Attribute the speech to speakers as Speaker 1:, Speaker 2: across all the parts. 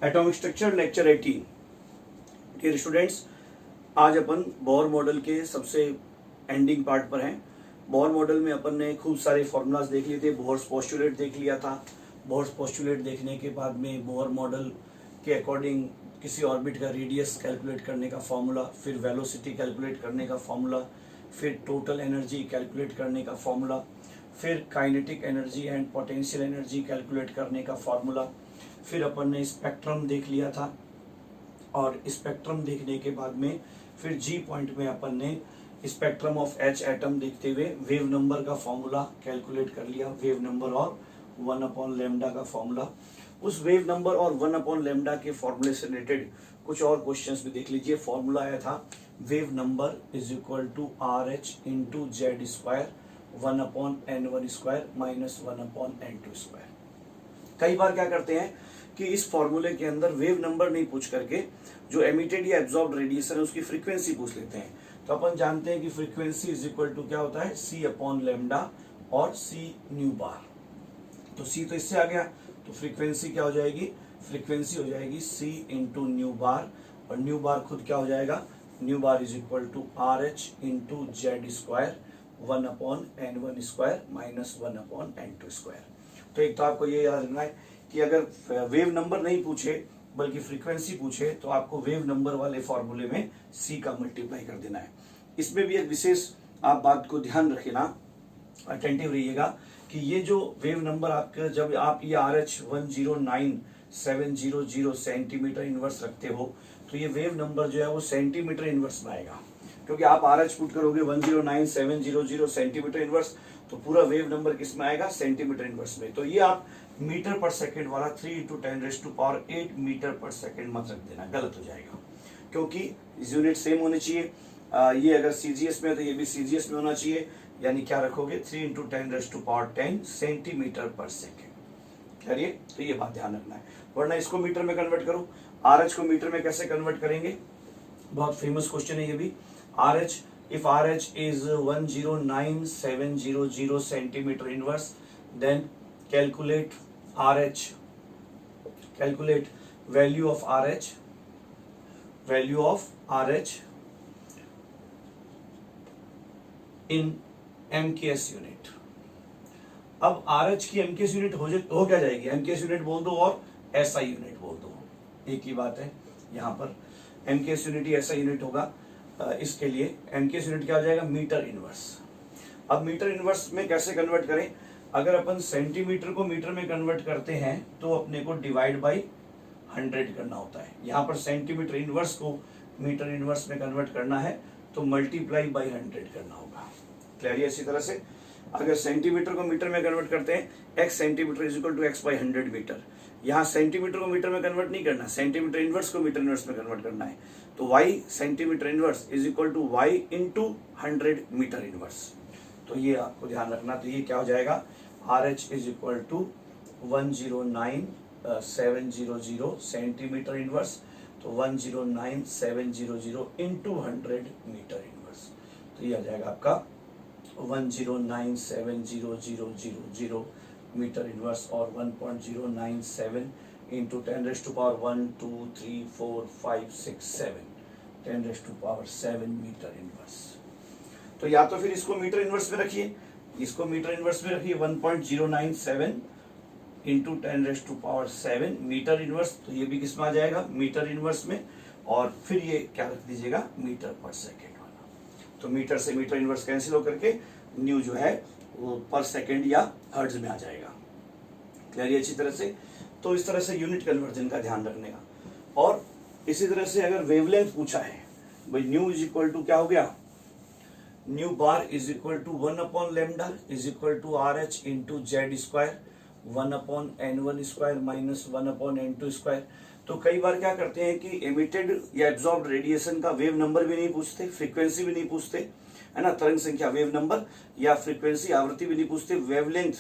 Speaker 1: Atomic structure lecture 18। Dear students, आज अपन bore model के सबसे एंडिंग पार्ट पर हैं। बोर मॉडल में अपन ने खूब सारे फॉर्मूलाज देख लिए थे। बोर्स पोस्टुलेट देख लिया था। बोर्स पोस्टुलेट देखने के बाद में बोर मॉडल के अकॉर्डिंग किसी ऑर्बिट का रेडियस कैलकुलेट करने का फॉर्मूला, फिर वेलोसिटी कैलकुलेट करने का फॉर्मूला, फिर टोटल एनर्जी कैलकुलेट करने का फॉर्मूला, फिर kinetic energy and potential energy calculate करने का फॉर्मूला, फिर अपन ने स्पेक्ट्रम देख लिया था। और स्पेक्ट्रम देखने के बाद में फिर जी पॉइंट में अपन ने स्पेक्ट्रम ऑफ एच एटम देखते हुए वेव नंबर का फॉर्मूला कैलकुलेट कर लिया। वेव नंबर और 1/लैम्डा का फॉर्मूला। उस वेव नंबर और 1/लैम्डा के फॉर्मूले से रिलेटेड कुछ और क्वेश्चंस भी देख लीजिए। फॉर्मूला आया था wave number is equal to R H into Z square 1/n1 square minus 1/n2 square. कई बार क्या करते हैं कि इस फॉर्मूले के अंदर वेव नंबर नहीं पूछ करके जो एमिटेड या एब्जॉर्ब्ड रेडिएशन है उसकी फ्रीक्वेंसी पूछ लेते हैं। तो अपन जानते हैं कि फ्रीक्वेंसी इज इक्वल टू क्या होता है, c/लैम्डा और c न्यू बार। तो c तो इससे आ गया, तो फ्रीक्वेंसी क्या हो जाएगी, फ्रीक्वेंसी हो जाएगी c इंटू न्यू बार, और न्यू बार खुद क्या हो जाएगा, nu bar is equal to R H into Z square 1/n1 square minus 1/n2 square. तो एक तो आपको ये याद रखना है कि अगर वेव नंबर नहीं पूछे बल्कि फ्रीक्वेंसी पूछे तो आपको वेव नंबर वाले फॉर्मूले में c का मल्टीप्लाई कर देना है। इसमें भी एक विशेष आप बात को ध्यान रखना, अटेंटिव रहिएगा कि ये जो वेव नंबर आपके, जब आप ये RH 109700 सेंटीमीटर इनवर्स रखते हो तो ये वेव नंबर जो है वो सेंटीमीटर इनवर्स में आएगा, क्योंकि आप RH पुट करोगे 109700 सेंटीमीटर इनवर्स तो पूरा वेव नंबर किस में आएगा, सेंटीमीटर इनवर्स में। तो ये आप मीटर पर सेकंड वाला 3 × 10⁸ मीटर पर सेकंड मत रख देना, गलत हो जाएगा, क्योंकि यूनिट सेम होने चाहिए। ये अगर सीजीएस में है तो ये भी सीजीएस में होना चाहिए, यानी क्या रखोगे 3 × 10⁻10 सेंटीमीटर पर सेकंड। करिए, तो ये बात ध्यान रखना है, वरना इसको मीटर में कन्वर्ट करो। आरएच को मीटर में कैसे कन्वर्ट करेंगे, बहुत फेमस क्वेश्चन है ये भी। RH, if RH is 109,700 centimeter inverse, then calculate RH, calculate value of RH in MKS unit. अब RH की MKS यूनिट हो क्या जाएगी, MKS यूनिट बोल दो और SI यूनिट बोल दो, एक ही बात है। यहाँ पर MKS यूनिट ही SI यूनिट होगा। इसके लिए MKS यूनिट क्या हो जाएगा, मीटर इनवर्स। अब मीटर इनवर्स में कैसे कन्वर्ट करें, अगर अपन सेंटीमीटर को मीटर में कन्वर्ट करते हैं तो अपने को डिवाइड बाय 100 करना होता है। यहाँ पर सेंटीमीटर इनवर्स को मीटर इनवर्स में कन्वर्ट करना है तो मल्टीप्लाई बाय 100 करना होगा। क्लियर है? इसी तरह से अगर सेंटीमीटर को मीटर में कन्वर्ट करते हैं, x centimetre is equal to x/100 metre. यहाँ सेंटीमीटर को मीटर में कन्वर्ट नहीं करना, सेंटीमीटर इनवर्स को मीटर इनवर्स में कन्वर्ट करना है। तो y centimetre inverse is equal to y into 100 metre inverse. तो ये आपको ध्यान रखना। तो ये क्या हो जाएगा, RH is equal to 109,700 centimetre inverse, तो 109,700 इंटू 100 मीटर इनवर्स। तो ये आ जाएगा आपका 109,700 मीटर इनवर्स, और 1.097 इंटू 10⁻1 2 3 4 5 6 7 10⁻7 मीटर इनवर्स। तो या तो फिर इसको मीटर इनवर्स में रखिए, इसको मीटर इनवर्स में रखिए 1.097 इंटू 10⁻7 मीटर इनवर्स। तो ये भी किस में आ जाएगा, मीटर इनवर्स में। और फिर ये क्या रख दीजिएगा, मीटर पर सेकेंड वाला। तो मीटर से मीटर इनवर्स कैंसिल होकर के न्यू जो है वो पर सेकेंड या हर्ट्ज में आ जाएगा। क्लियर? अच्छी तरह से। तो इस तरह से यूनिट कन्वर्जन का ध्यान रखने का। और इसी तरह से अगर वेवलेंथ पूछा है, भाई न्यू इज इक्वल टू क्या हो गया, nu bar is equal to 1/लैम्डा is equal to RH into Z square 1/n1 square minus 1/n2 square. तो कई बार क्या करते हैं कि एमिटेड या एब्जॉर्ब्ड रेडिएशन का वेव नंबर भी नहीं पूछते, फ्रीक्वेंसी भी नहीं पूछते, है ना, तरंग संख्या वेव नंबर या फ्रीक्वेंसी आवृत्ति भी नहीं पूछते, वेवलेंथ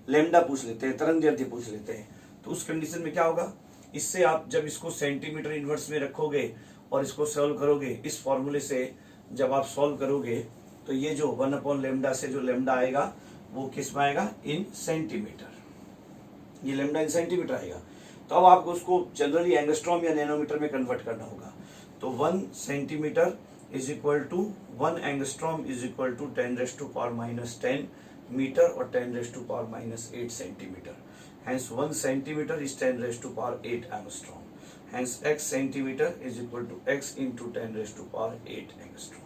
Speaker 1: लैम्डा पूछ लेते हैं, तरंग दैर्ध्य पूछ लेते हैं। तो उस कंडीशन में क्या होगा, इससे आप जब इसको सेंटीमीटर इनवर्स में रखोगे और इसको सॉल्व करोगे, इस फॉर्मूले से जब आप सॉल्व करोगे तो ये जो 1/लैम्डा से जो लैम्डा आएगा वो किस में आएगा, इन सेंटीमीटर। ये लैम्डा इन सेंटीमीटर आएगा। तो अब आपको उसको जनरली एंगस्ट्रॉम या नैनोमीटर में कन्वर्ट करना होगा। तो 1 centimetre is equal to 1 angstrom is equal to 10⁻⁻10 metre और 10⁻⁻8 centimetre. Hence 1 centimeter is 10⁻8 angstrom. Hence x centimeter is equal to x into 10⁻8 angstrom.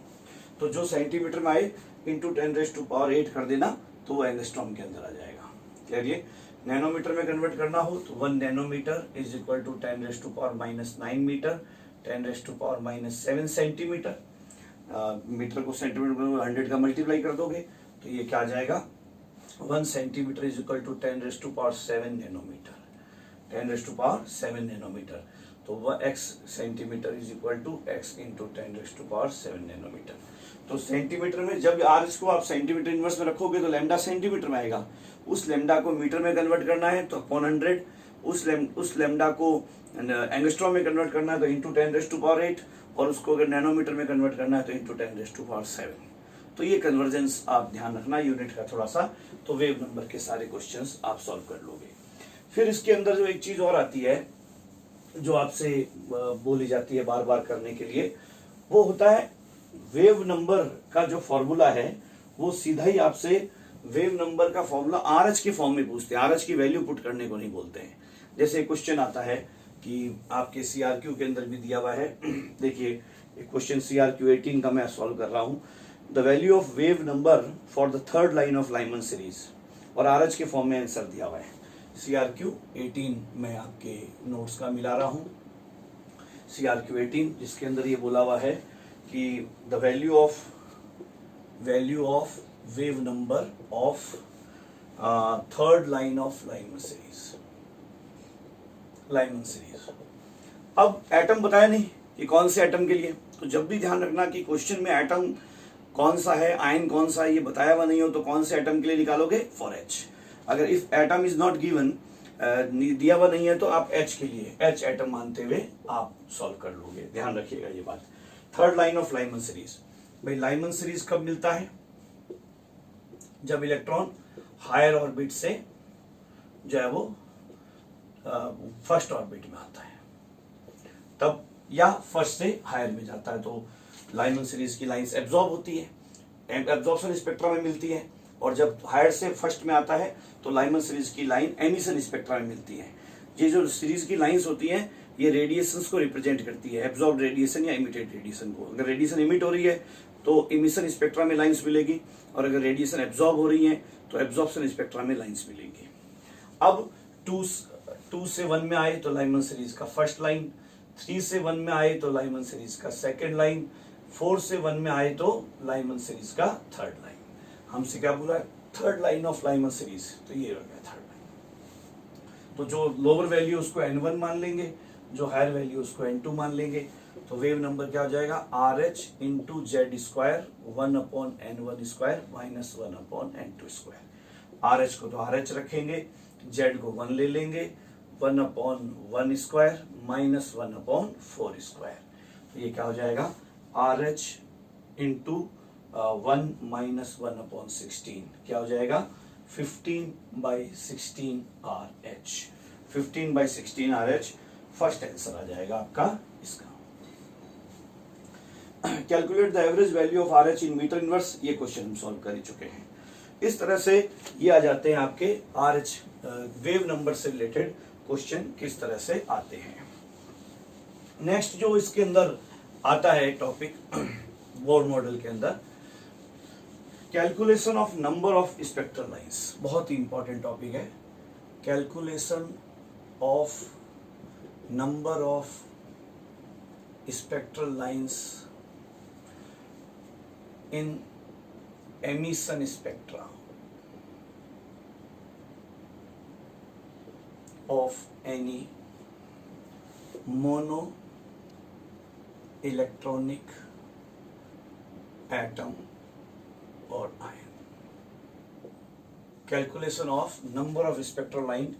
Speaker 1: तो जो सेंटीमीटर में आए इंटू 10⁻8 कर देना तो वो एंगस्ट्रॉम के अंदर आ जाएगा। चलिए नैनोमीटर में कन्वर्ट करना हो तो 1 nanometre is equal to 10⁻⁹ metre, 10⁻⁷ centimetre. Metre को सेंटीमीटर में 100 का मल्टीप्लाई कर दोगे तो ये क्या आ जाएगा, 1 centimetre is equal to 10⁻7 nanometre, 10⁻7 nanometre. तो वह x centimetre is equal to x into 10⁻7 nanometre. तो सेंटीमीटर में जब r को आप सेंटीमीटर इनवर्स में रखोगे तो लैम्डा सेंटीमीटर में आएगा, उस लैम्डा को मीटर में कन्वर्ट करना है तो अपॉन 100, उस लैम्डा को एंगस्ट्रॉम में कन्वर्ट करना है तो इंटू 10⁻8, और उसको अगर नैनोमीटर में कन्वर्ट करना है तो इंटू 10⁻7। तो ये कन्वर्जेंस आप ध्यान रखना यूनिट का थोड़ा सा, तो वेव नंबर के सारे क्वेश्चंस आप सॉल्व कर लोगे। फिर इसके अंदर जो एक चीज और आती है जो आपसे बोली जाती है बार बार करने के लिए, वो होता है वेव नंबर का जो फॉर्मूला है वो सीधा ही आपसे वेव नंबर का फॉर्मूला आरएच के फॉर्म में पूछते हैं, आरएच की वैल्यू पुट करने को नहीं बोलते हैं। जैसे क्वेश्चन आता है कि आपके सीआरक्यू के अंदर भी दिया हुआ है, देखिए क्वेश्चन सीआरक्यू 18 का मैं सॉल्व कर रहा हूं। The value of wave number for the third line of Lyman series, और आरएच के फॉर्म में आंसर दिया हुआ है। सीआरक्यू 18 मैं आपके नोट्स का मिला रहा हूं, सीआरक्यू 18 जिसके अंदर ये बोला हुआ है कि the value of wave number of third line of Lyman series. अब एटम बताया नहीं कि कौन से एटम के लिए, तो जब भी ध्यान रखना कि क्वेश्चन में एटम कौन सा है, आयन कौन सा है, ये बताया हुआ नहीं हो तो कौन से एटम के लिए निकालोगे, फॉर एच। अगर if atom is not given, दिया हुआ नहीं है तो आप एच के लिए एच एटम मानते हुए आप सॉल्व कर लोगे, ध्यान रखिएगा ये बात। Third line of Lyman series, भाई लाइमन सीरीज कब मिलता है, जब इलेक्ट्रॉन हायर ऑर्बिट से जो है वो फर्स्ट ऑर्बिट में आता है तब, या फर्स्ट से हायर में जाता है तो लाइमन सीरीज की लाइंस एब्जॉर्ब होती है, एब्जॉर्प्शन स्पेक्ट्रा में मिलती है, और जब हायर से फर्स्ट में आता है तो लाइमन सीरीज की लाइन एमिशन स्पेक्ट्रा में मिलती है। ये जो सीरीज की लाइंस होती हैं ये रेडिएशंस को रिप्रेजेंट करती है, एब्जॉर्ब रेडिएशन या इमिटेड रेडिएशन को। अगर रेडिएशन इमिट हो रही है तो इमिशन स्पेक्ट्रा में लाइंस मिलेगी, और अगर रेडिएशन एब्जॉर्ब हो रही है तो एब्जॉर्प्शन स्पेक्ट्रा में लाइंस मिलेंगी। अब 2 से 1 में आए तो लाइमन सीरीज का फर्स्ट लाइन, 3 से 1 में आए तो लाइमन सीरीज का सेकेंड लाइन, 4 से 1 में आए तो लाइमन सीरीज का थर्ड लाइन। हमसे क्या बोला है, third line of Lyman series, तो ये हो गया थर्ड लाइन। तो जो लोअर वैल्यू उसको N1 मान लेंगे, जो हायर वैल्यू उसको N2 मान लेंगे, तो वेव नंबर क्या हो जाएगा, RH into Z square 1/N1 square minus 1/N2 square. RH को तो RH रखेंगे, Z को 1 ले लेंगे, 1/1 स्क्वायर माइनस 1/4 स्क्वायर। तो ये क्या हो जाएगा, RH इंटू 1 माइनस 1/16 क्या हो जाएगा, 15/16 RH। 15/16 RH फर्स्ट आंसर आ जाएगा आपका इसका। Calculate the average value of RH in metre inverse, ये क्वेश्चन हम सॉल्व कर चुके हैं। इस तरह से ये आ जाते हैं आपके RH वेव नंबर से रिलेटेड क्वेश्चन किस तरह से आते हैं। नेक्स्ट जो इसके अंदर आता है टॉपिक बोर मॉडल के अंदर, calculation of number of spectral lines, बहुत ही इंपॉर्टेंट टॉपिक है। Calculation of number of spectral lines in emission spectra of any mono electronic atom और ion. Calculation of number of spectral line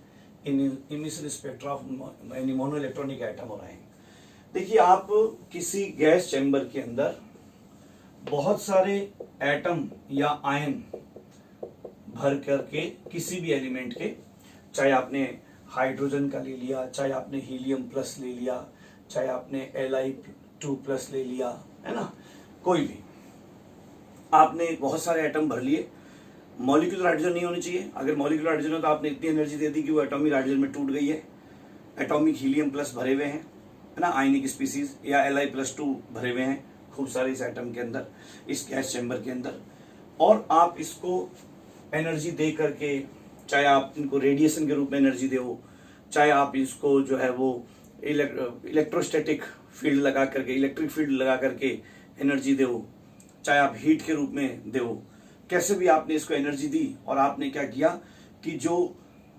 Speaker 1: in emission spectra of any mono electronic atom और ion. देखिए आप किसी gas chamber के अंदर बहुत सारे atom या आयन भर करके किसी भी एलिमेंट के, चाहे आपने हाइड्रोजन का ले लिया, चाहे आपने हीलियम प्लस ले लिया, चाहे आपने Li2 प्लस ले लिया, है ना, कोई भी आपने बहुत सारे एटम भर लिए। मॉलिक्यूलर हाइड्रोजन नहीं होनी चाहिए। अगर मॉलिक्यूलर हाइड्रोजन हो तो आपने इतनी एनर्जी दे दी कि वो एटॉमिक हाइड्रोजन में टूट गई है। एटॉमिक हीलियम प्लस भरे हुए हैं, है ना, आयनिक स्पीसीज, या Li+2 भरे हुए हैं खूब सारे इस एटम के अंदर, इस गैस चैम्बर के अंदर। और आप इसको एनर्जी दे करके, चाहे आप इनको रेडिएशन के रूप में एनर्जी दो, चाहे आप इसको जो है वो इलेक्ट्रोस्टैटिक फील्ड लगा करके, इलेक्ट्रिक फील्ड लगा करके एनर्जी दो, चाहे आप हीट के रूप में दो, कैसे भी आपने इसको एनर्जी दी। और आपने क्या किया कि जो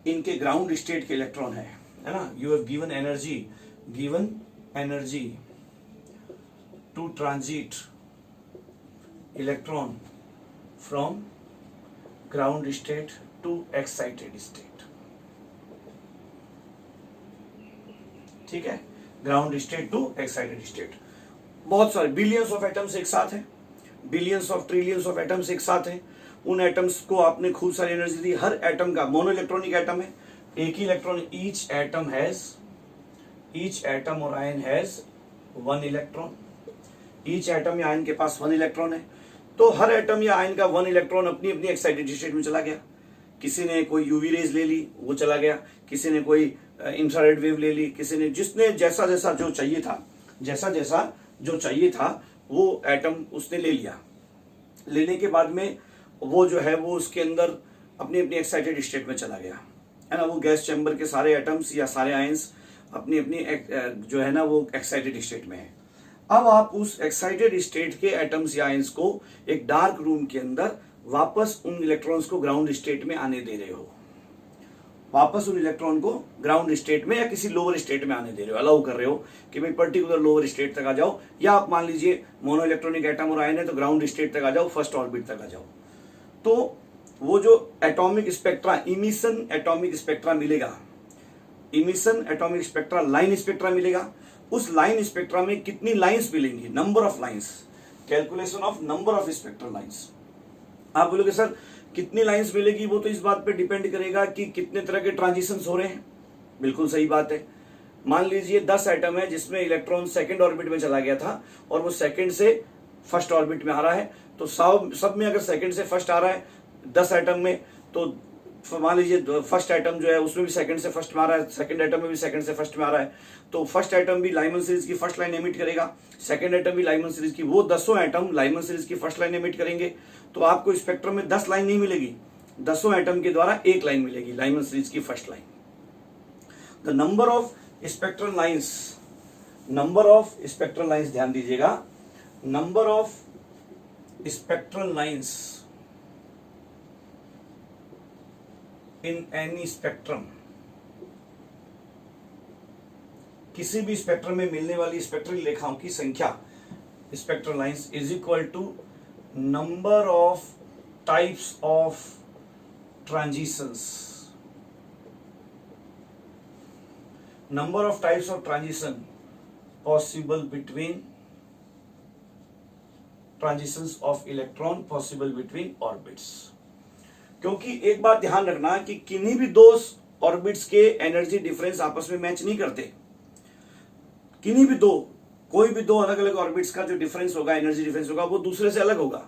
Speaker 1: इनके ग्राउंड स्टेट के इलेक्ट्रॉन है ना, you have given energy to transit electron from ground state to excited state. ठीक है, ground state to excited state. बहुत सारे बिलियंस ऑफ एटम्स एक साथ हैं, billions of trillions of atoms एक साथ हैं। उन एटम्स को आपने खूब सारी एनर्जी दी। हर एटम का मोनो इलेक्ट्रॉनिक एटम है, एक ही इलेक्ट्रॉन, ईच एटम और ion has 1 electron. Each atom या आयन के पास 1 इलेक्ट्रॉन है। तो हर एटम या आयन का 1 इलेक्ट्रॉन अपनी अपनी एक्साइटेड स्टेट में चला गया। किसी ने कोई यूवी रेज ले ली, वो चला गया। किसी ने कोई इंफ्रारेड वेव ले ली। किसी ने, जिसने जैसा जैसा जो चाहिए था, वो एटम उसने ले लिया। लेने के बाद में वो जो है वो उसके अंदर अपनी अपनी एक्साइटेड स्टेट में चला गया, है ना। वो गैस चैम्बर के सारे एटम्स या सारे आयंस अपनी अपनी जो है ना वो एक्साइटेड स्टेट में है। अब आप उस एक्साइटेड स्टेट के एटम्स या आयंस को एक डार्क रूम के अंदर वापस उन इलेक्ट्रॉन्स को ग्राउंड स्टेट में आने दे रहे हो, वापस उन इलेक्ट्रॉन को ग्राउंड स्टेट में या किसी लोअर स्टेट में आने दे रहे हो, अलाउ कर रहे हो कि भाई पर्टिकुलर लोअर स्टेट तक आ जाओ। या आप मान लीजिए मोनो इलेक्ट्रॉनिक एटम और आयन है तो ग्राउंड स्टेट तक आ जाओ, फर्स्ट ऑर्बिट तक आ जाओ। तो वो जो atomic spectra, emission atomic spectra मिलेगा, emission atomic spectra, line spectra मिलेगा। उस लाइन स्पेक्ट्रा में कितनी लाइंस मिलेंगी, number of lines, calculation of number of spectral lines. आप बोलोगे सर कितनी लाइंस मिलेगी, वो तो इस बात पे डिपेंड करेगा कि कितने तरह के ट्रांजिशंस हो रहे हैं। बिल्कुल सही बात है। मान लीजिए 10 एटम है जिसमें इलेक्ट्रॉन सेकंड ऑर्बिट में चला गया था और वो सेकंड से फर्स्ट ऑर्बिट में आ रहा है। तो सब में अगर सेकंड से फर्स्ट आ रहा है 10 एटम में, तो मान लीजिए फर्स्ट एटम जो है उसमें भी सेकंड से फर्स्ट में आ रहा है, सेकंड एटम में भी सेकंड से फर्स्ट में आ रहा है। तो फर्स्ट एटम भी लाइमन सीरीज की फर्स्ट लाइन एमिट करेगा, सेकंड एटम भी लाइमन सीरीज की, वो 10 एटम लाइमन सीरीज की फर्स्ट लाइन एमिट करेंगे। तो आपको स्पेक्ट्रम में 10 लाइन नहीं मिलेगी, 10 एटम के द्वारा एक लाइन मिलेगी, लाइमन सीरीज की first line. The number of spectral lines, number of spectral lines, ध्यान दीजिएगा, number of spectral lines in any spectrum, किसी भी स्पेक्ट्रम में मिलने वाली स्पेक्ट्रल रेखाओं की संख्या, spectral lines, is equal to number of types of transitions, number of types of transition possible between, transitions of electron possible between orbits. क्योंकि एक बात ध्यान रखना कि किन्हीं भी दो ऑर्बिट्स के एनर्जी डिफरेंस आपस में मैच नहीं करते। किन्हीं भी दो, कोई भी दो अलग अलग ऑर्बिट्स का जो डिफरेंस होगा, एनर्जी डिफरेंस होगा, वो दूसरे से अलग होगा।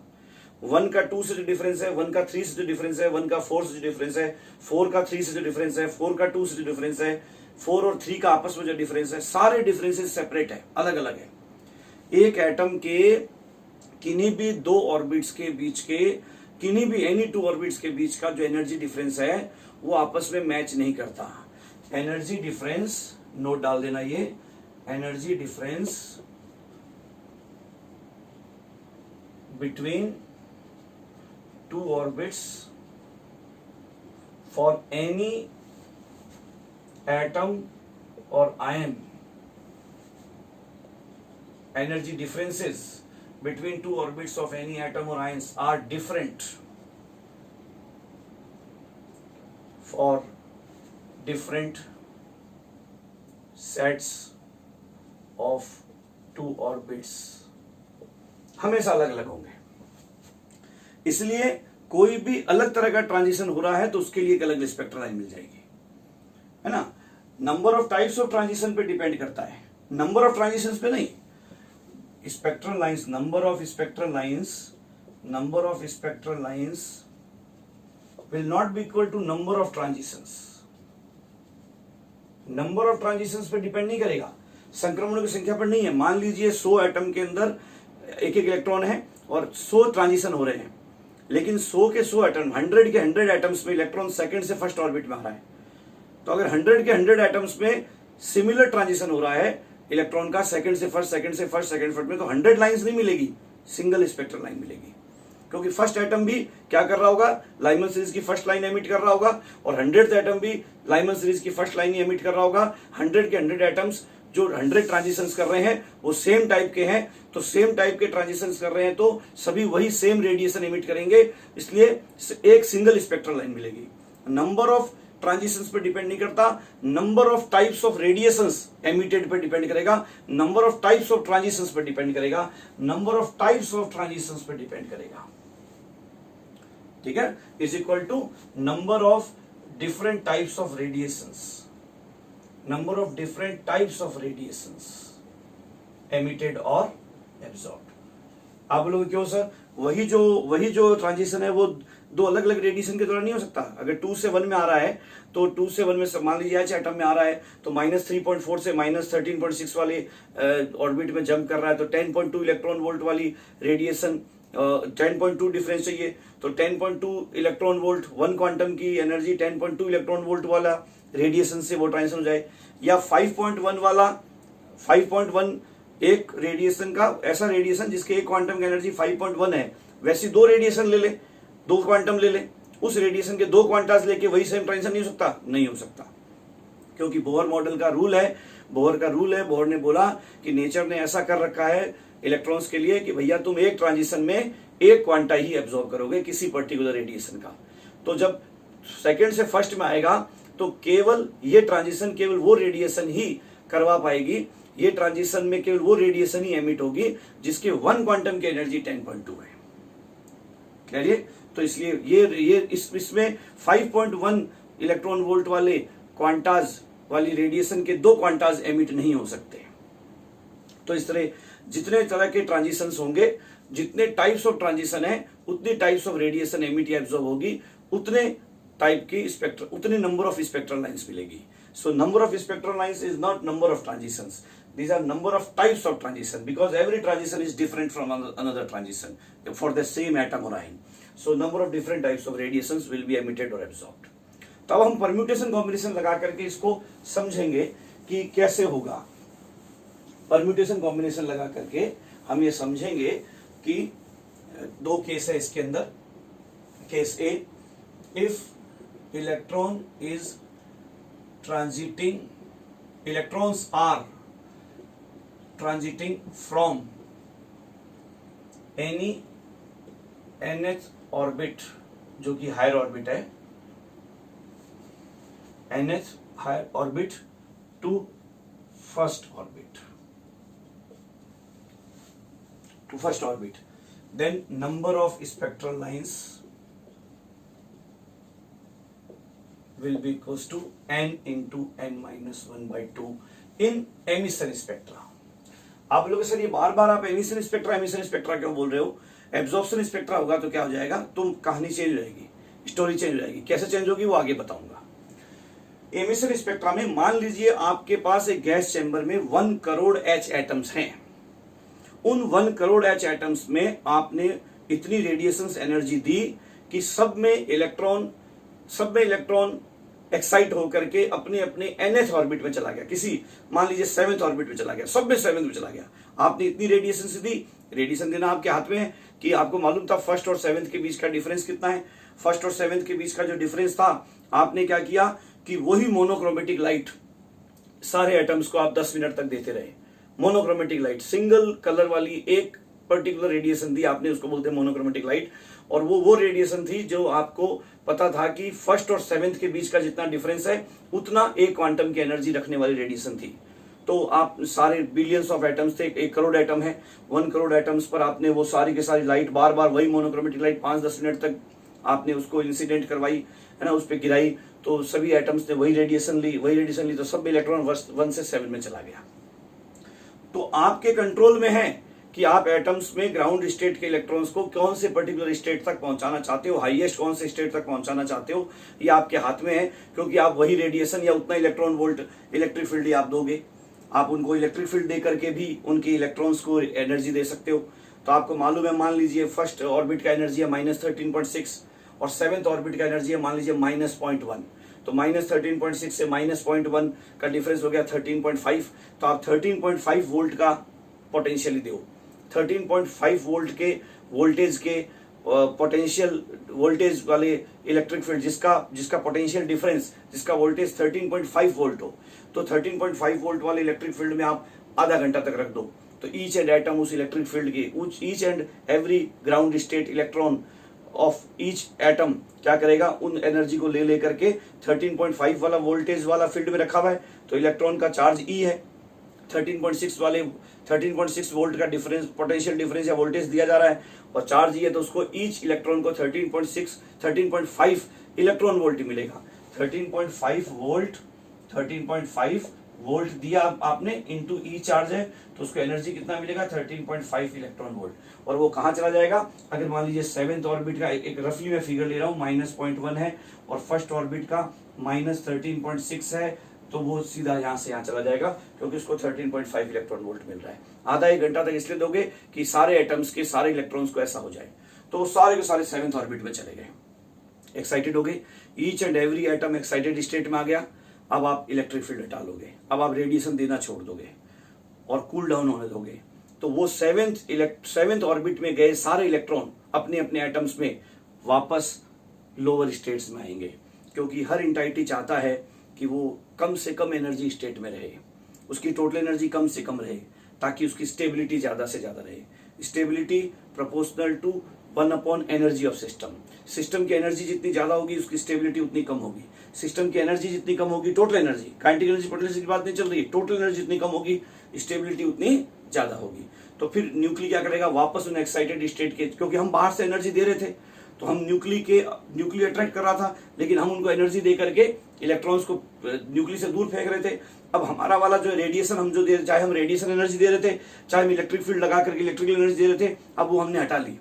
Speaker 1: 1 का 2 से जो डिफरेंस है, 1 का 3 से जो डिफरेंस है, 1 का 4 से जो डिफरेंस है, 4 का 3 से जो डिफरेंस है, 4 का 2 से जो डिफरेंस है, 4 और 3 का आपस में जो डिफरेंस है, सारे डिफरेंसेस सेपरेट है, अलग अलग है। एक एटम के किन्हीं भी दो ऑर्बिट्स के बीच के, किन्हीं भी एनी 2 ऑर्बिट्स के बीच का जो एनर्जी डिफरेंस है वो आपस में मैच नहीं करता। एनर्जी डिफरेंस, नोट डाल देना ये, energy difference between 2 orbits for any atom और ion, energy differences between 2 orbits of any atom or ions are different for different sets of 2 orbits, हमेशा अलग अलग होंगे। इसलिए कोई भी अलग तरह का ट्रांजिशन हो रहा है तो उसके लिए एक अलग स्पेक्ट्रल लाइन मिल जाएगी, है ना। Number of types of transition पे डिपेंड करता है, नंबर ऑफ ट्रांजिशंस पे नहीं। Spectral lines, number of spectral lines will not be equal to number of transitions। Number of transitions पे डिपेंड नहीं करेगा, संक्रमणों की संख्या पर नहीं है। मान लीजिए 100 एटम के अंदर एक इलेक्ट्रॉन है और 100 ट्रांजिशन हो रहे हैं, लेकिन 100 के 100 एटम, 100 के 100 एटम्स में इलेक्ट्रॉन सेकंड से फर्स्ट ऑर्बिट में आ रहा है। तो अगर 100 के 100 एटम्स में सिमिलर ट्रांजिशन हो रहा है इलेक्ट्रॉन का सेकंड से फर्स्ट, सेकंड से फर्स्ट, सेकंड फर्स्ट में, तो 100 लाइंस नहीं मिलेगी, सिंगल स्पेक्ट्रल लाइन मिलेगी। क्योंकि फर्स्ट एटम भी क्या कर रहा होगा, लाइमन सीरीज की फर्स्ट लाइन एमिट कर रहा होगा, और 100th एटम भी लाइमन सीरीज की फर्स्ट लाइन ही एमिट कर रहा होगा। 100 के 100 एटम्स जो 100 ट्रांजिशंस कर रहे हैं वो सेम टाइप के हैं, तो सेम टाइप के ट्रांजिशंस कर रहे हैं तो सभी वही सेम रेडिएशन एमिट करेंगे, इसलिए एक सिंगल स्पेक्ट्रल लाइन मिलेगी। नंबर ऑफ ट्रांजिशंस पे डिपेंड नहीं करता, number of types of radiations emitted पे डिपेंड करेगा, number of types of transitions पे डिपेंड करेगा, number of types of transitions पे डिपेंड करेगा। ठीक है, is equal to number of different types of radiations, number of different types of radiations emitted और absorbed. आप लोग क्यों सर, वही जो ट्रांजिशन है वो दो अलग अलग रेडिएशन के द्वारा नहीं हो सकता। अगर 2 से 1 में आ रहा है तो 2 से 1 में मान लीजिए एटम में आ रहा है तो -3.4 से -13.6 वाले ऑर्बिट में जंप कर रहा है, तो 10.2 इलेक्ट्रॉन वोल्ट वाली रेडिएशन, 10.2 डिफरेंस चाहिए, तो 10.2 इलेक्ट्रॉन वोल्ट, 1 क्वांटम की एनर्जी 10.2 इलेक्ट्रॉन वोल्ट वाला रेडिएशन से वो ट्रांजिशन हो जाए, या 5.1 वाला, 5.1 एक रेडिएशन का, ऐसा रेडिएशन जिसके एक क्वांटम की एनर्जी 5.1 है, वैसी दो रेडिएशन ले ले, 2 क्वांटम ले ले, उस रेडिएशन के 2 क्वांटास लेके वही सेम ट्रांजिशन नहीं हो सकता, नहीं हो सकता, क्योंकि बोहर मॉडल का रूल है, बोहर ने बोला कि नेचर ने ऐसा कर रखा है इलेक्ट्रॉन्स के लिए कि भैया तुम एक ट्रांजिशन में एक क्वांटा ही एब्जॉर्ब करोगे किसी पर्टिकुलर रेडिएशन का। तो जब सेकंड से फर्स्ट में आएगा तो केवल ये ट्रांजिशन, केवल वो रेडिएशन ही करवा पाएगी, ये ट्रांजिशन में केवल वो रेडिएशन ही एमिट होगी जिसके 1 क्वांटम की एनर्जी 10.2 है। क्लियर? तो इसलिए ये इसमें 5.1 इलेक्ट्रॉन वोल्ट वाले क्वांटाज वाली रेडिएशन के 2 क्वांटाज एमिट नहीं हो सकते। तो इस तरह जितने तरह के ट्रांजिशंस होंगे, जितने टाइप्स ऑफ ट्रांजिशन है, उतनी टाइप्स ऑफ रेडिएशन एमिट या एब्जॉर्ब होगी, उतने टाइप की स्पेक्ट्रल, उतने नंबर ऑफ स्पेक्ट्रल लाइंस मिलेगी। So number of spectral lines is not number of transitions, these are number of types of transition, because every transition is different from another transition for the same atom or ion. So number of different types of radiations will be emitted or absorbed. तब हम permutation combination लगा करके इसको समझेंगे कि कैसे होगा। Permutation combination लगा करके हम ये समझेंगे कि 2 केस है इसके अंदर। Case A, if electron is transiting, electrons are transiting from any nth orbit, जो कि हायर ऑर्बिट है, nth higher orbit to first orbit, then number of spectral lines will be equals to n into n minus 1/2 in emission spectra. आप लोग sir ये बार बार आप emission spectra क्यों बोल रहे हो? एब्जॉर्प्शन स्पेक्ट्रा होगा तो क्या हो जाएगा, तो कहानी चेंज हो जाएगी, स्टोरी चेंज हो जाएगी। कैसे चेंज होगी वो आगे बताऊंगा। एमिशन स्पेक्ट्रा में मान लीजिए आपके पास एक गैस चैम्बर में 1 करोड़ H एटम्स हैं। उन 1 करोड़ H एटम्स में आपने इतनी रेडिएशन एनर्जी दी कि सब में इलेक्ट्रॉन एक्साइट होकर के अपने अपने nth ऑर्बिट में चला गया, किसी मान लीजिए 7th ऑर्बिट में चला गया, सब में 7th में चला गया। आपने इतनी रेडिएशन से दी, रेडिएशन देना आपके हाथ में है कि आपको मालूम था फर्स्ट और 7th के बीच का डिफरेंस कितना है। फर्स्ट और 7th के बीच का जो डिफरेंस था, आपने क्या किया कि वही मोनोक्रोमेटिक लाइट सारे एटम्स को आप 10 मिनट तक देते रहे। मोनोक्रोमेटिक लाइट, सिंगल कलर वाली एक पर्टिकुलर रेडिएशन दी आपने, उसको बोलते हैं मोनोक्रोमेटिक लाइट। और वो रेडिएशन थी जो आपको पता था कि फर्स्ट और 7th के बीच का जितना डिफरेंस है उतना एक क्वांटम की एनर्जी रखने वाली रेडिएशन थी। तो आप सारे बिलियंस ऑफ एटम्स थे, 1 करोड़ एटम है, 1 करोड़ एटम्स पर आपने वो सारी की सारी लाइट बार बार वही मोनोक्रोमेटिक लाइट 5-10 मिनट तक आपने उसको इंसिडेंट करवाई, है ना, उस पर गिराई, तो सभी एटम्स ने वही रेडिएशन ली, तो सब इलेक्ट्रॉन 1 से 7 में चला गया। तो आपके कंट्रोल में है कि आप एटम्स में ग्राउंड स्टेट के इलेक्ट्रॉन्स को कौन से पर्टिकुलर स्टेट तक पहुंचाना चाहते हो, हाईएस्ट कौन से स्टेट तक पहुंचाना चाहते हो, ये आपके हाथ में है, क्योंकि आप वही रेडिएशन या उतना इलेक्ट्रॉन वोल्ट इलेक्ट्रिक फील्ड आप दोगे। आप उनको इलेक्ट्रिक फील्ड दे करके भी उनके इलेक्ट्रॉन्स को एनर्जी दे सकते हो। तो आपको मालूम है, मान लीजिए फर्स्ट ऑर्बिट का एनर्जी है -13.6 और 7th ऑर्बिट का एनर्जी है मान लीजिए -0.1, तो -13.6 से -0.1 का डिफरेंस हो गया 13.5। तो आप 13.5 वोल्ट का पोटेंशियल दो, 13.5 वोल्ट के वोल्टेज के पोटेंशियल वोल्टेज वाले इलेक्ट्रिक फील्ड जिसका पोटेंशियल डिफरेंस, जिसका वोल्टेज 13.5 वोल्ट हो, तो 13.5 वोल्ट वाले इलेक्ट्रिक फील्ड में आप आधा घंटा तक रख दो। तो ईच एंड एटम उस इलेक्ट्रिक फील्ड के, each and every ground state electron of each atom क्या करेगा, उन एनर्जी को ले करके 13.5 वाला वोल्टेज वाला फील्ड में रखा हुआ है, तो इलेक्ट्रॉन का चार्ज ई है, 13.6 वोल्ट का डिफरेंस, पोटेंशियल डिफरेंस या वोल्टेज दिया जा रहा है, और चार्ज ये, तो उसको ईच इलेक्ट्रॉन को 13.5 इलेक्ट्रॉन वोल्ट मिलेगा। 13.5 वोल्ट दिया आपने, इंटू ई चार्ज है, तो उसको एनर्जी कितना मिलेगा, 13.5 इलेक्ट्रॉन वोल्ट। और वो कहाँ चला जाएगा, अगर मान लीजिए 7th ऑर्बिट का एक रफली में फिगर ले रहा हूँ, -0.1 है, और फर्स्ट ऑर्बिट का -13.6 है, तो वो सीधा यहाँ से यहाँ चला जाएगा, क्योंकि उसको 13.5 इलेक्ट्रॉन वोल्ट मिल रहा है। आधा एक घंटा तक इसलिए दोगे कि सारे एटम्स के सारे इलेक्ट्रॉन्स को ऐसा हो जाए, तो सारे के सारे 7th ऑर्बिट में चले गए, एक्साइटेड हो गए, each and every atom excited state में आ गया। अब आप इलेक्ट्रिक फील्ड हटा लोगे, अब आप रेडिएशन देना छोड़ दोगे और कूल डाउन होने दोगे, तो वो 7th ऑर्बिट में गए सारे इलेक्ट्रॉन अपने अपने एटम्स में वापस लोअर स्टेट्स में आएंगे, क्योंकि हर इंटाइटी चाहता है कि वो कम से कम एनर्जी स्टेट में रहे, उसकी टोटल एनर्जी कम से कम रहे, ताकि उसकी स्टेबिलिटी ज्यादा से ज्यादा रहे। Stability proportional to 1 energy of system. System की एनर्जी जितनी ज्यादा होगी उसकी स्टेबिलिटी उतनी कम होगी। सिस्टम की एनर्जी जितनी कम होगी, total energy, kinetic energy potential की बात नहीं चल रही है, टोटल एनर्जी जितनी कम होगी स्टेबिलिटी उतनी ज्यादा होगी। तो फिर न्यूक्ली क्या करेगा, वापस उन एक्साइटेड स्टेट के, क्योंकि हम बाहर से एनर्जी दे रहे थे, तो हम न्यूक्ली अट्रैक्ट कर रहा था, लेकिन हम उनको एनर्जी दे करके इलेक्ट्रॉन्स को न्यूक्ली से दूर फेंक रहे थे। अब हमारा वाला जो रेडिएशन हम जो दे, चाहे हम रेडिएशन एनर्जी दे रहे थे, चाहे हम इलेक्ट्रिक फील्ड लगा करके इलेक्ट्रिकल एनर्जी दे रहे थे, अब वो हमने हटा ली।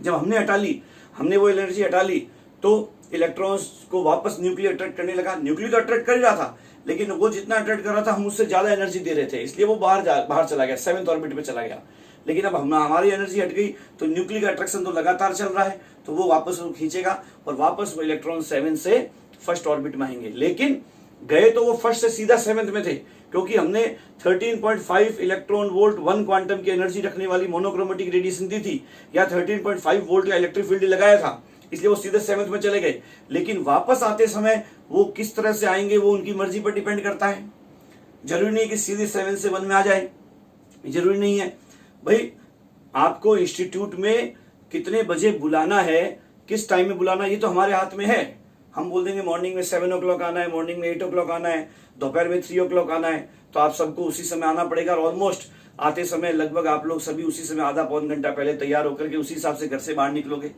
Speaker 1: जब हमने हटा ली, हमने वो एनर्जी हटा ली, तो इलेक्ट्रॉन्स को वापस न्यूक्ली अट्रैक्ट करने लगा। न्यूक्ली तो अट्रैक्ट कर ही रहा था, लेकिन वो जितना अट्रैक्ट कर रहा था हम उससे ज्यादा एनर्जी दे रहे थे, इसलिए वो बाहर चला गया, 7th ऑर्बिट में चला गया। लेकिन अब हमारी एनर्जी हट गई, तो न्यूक्ली का अट्रैक्शन तो लगातार चल रहा है, तो वो वापस खींचेगा और वापस वो इलेक्ट्रॉन 7 से फर्स्ट ऑर्बिट में आएंगे। लेकिन गए तो वो फर्स्ट से सीधा 7th में थे, क्योंकि हमने 13.5 इलेक्ट्रॉन वोल्ट 1 क्वांटम की एनर्जी रखने वाली मोनोक्रोमेटिक रेडिएशन दी थी, या 13.5 वोल्ट का इलेक्ट्रिक फील्ड लगाया था, इसलिए वो सीधे 7th में चले गए। लेकिन वापस आते समय वो किस तरह से आएंगे वो उनकी मर्जी पर डिपेंड करता है। जरूरी नहीं कि सीधे 7 से 1 में आ जाए, जरूरी नहीं है भाई। आपको इंस्टीट्यूट में कितने बजे बुलाना है, किस टाइम में बुलाना है, ये तो हमारे हाथ में है। हम बोल देंगे मॉर्निंग में 7 o'clock आना है, मॉर्निंग में 8 o'clock आना है, दोपहर में 3 o'clock आना है, तो आप सबको उसी समय आना पड़ेगा। और ऑलमोस्ट आते समय लगभग आप लोग सभी उसी समय आधा पौन घंटा पहले तैयार होकर के उसी हिसाब से घर से बाहर निकलोगे, है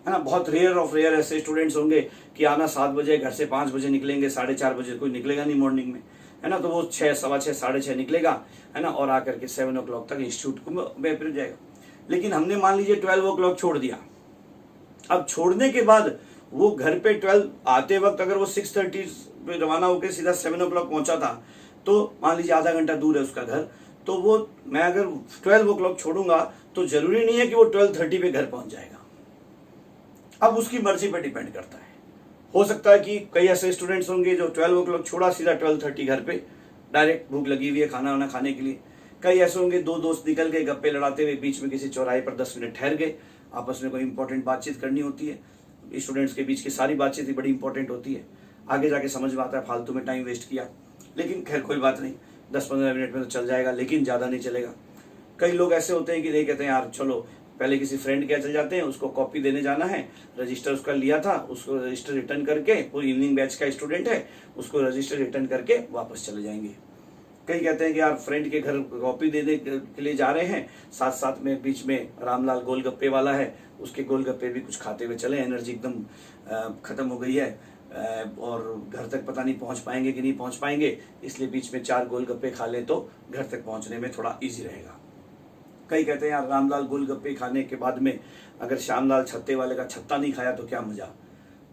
Speaker 1: ना। बहुत रेयर ऑफ रेयर ऐसे स्टूडेंट्स होंगे कि आना 7 बजे, घर से 5 बजे निकलेंगे, 4:30 बजे कोई निकलेगा नहीं मॉर्निंग में, है ना। तो वो 6, सवा 6, 6:30 निकलेगा, है ना, और आकर के 7 o'clock तक इंस्टीट्यूट में फिर जाएगा। लेकिन हमने मान लीजिए 12 o'clock छोड़ दिया। अब छोड़ने के बाद वो घर पे 12 आते वक्त अगर वो 6:30 पे रवाना होकर सीधा 7 o'clock पहुंचा था, तो मान लीजिए आधा घंटा दूर है उसका घर, तो वो मैं अगर 12 o'clock छोड़ूंगा तो जरूरी नहीं है कि वो 12:30 पे घर पहुंच जाएगा। अब उसकी मर्जी पे डिपेंड करता है। हो सकता है कि कई ऐसे स्टूडेंट्स होंगे जो 12 o'clock छोड़ा, सीधा 12:30 घर पे, डायरेक्ट भूख लगी हुई है खाना वाना खाने के लिए। कई ऐसे होंगे 2 दोस्त निकल गए गप्पे लड़ाते हुए, बीच में किसी चौराहे पर 10 मिनट ठहर गए, आपस में कोई इंपॉर्टेंट बातचीत करनी होती है। स्टूडेंट्स के बीच की सारी बातचीत ही बड़ी इंपॉर्टेंट होती है, आगे जाके समझ में आता है फालतू में टाइम वेस्ट किया। लेकिन खैर कोई बात नहीं, 10-15 मिनट में तो चल जाएगा, लेकिन ज़्यादा नहीं चलेगा। कई लोग ऐसे होते हैं कि नहीं, कहते हैं यार चलो पहले किसी फ्रेंड के यहाँ चल जाते हैं, उसको कॉपी देने जाना है, रजिस्टर उसका लिया था, उसको रजिस्टर रिटर्न करके, पूरी इवनिंग बैच का स्टूडेंट है, उसको रजिस्टर रिटर्न करके वापस चले जाएंगे। कई कहते हैं कि यार फ्रेंड के घर कॉफी देने के लिए जा रहे हैं, साथ साथ में बीच में रामलाल गोलगप्पे वाला है, उसके गोलगप्पे भी कुछ खाते हुए चले, एनर्जी एकदम खत्म हो गई है और घर तक पता नहीं पहुंच पाएंगे कि नहीं पहुंच पाएंगे, इसलिए बीच में 4 गोलगप्पे खा लें तो घर तक पहुंचने में थोड़ा इजी रहेगा। कई कहते हैं यार रामलाल गोलगप्पे खाने के बाद में अगर श्यामलाल छत्ते वाले का छत्ता नहीं खाया तो क्या मजा।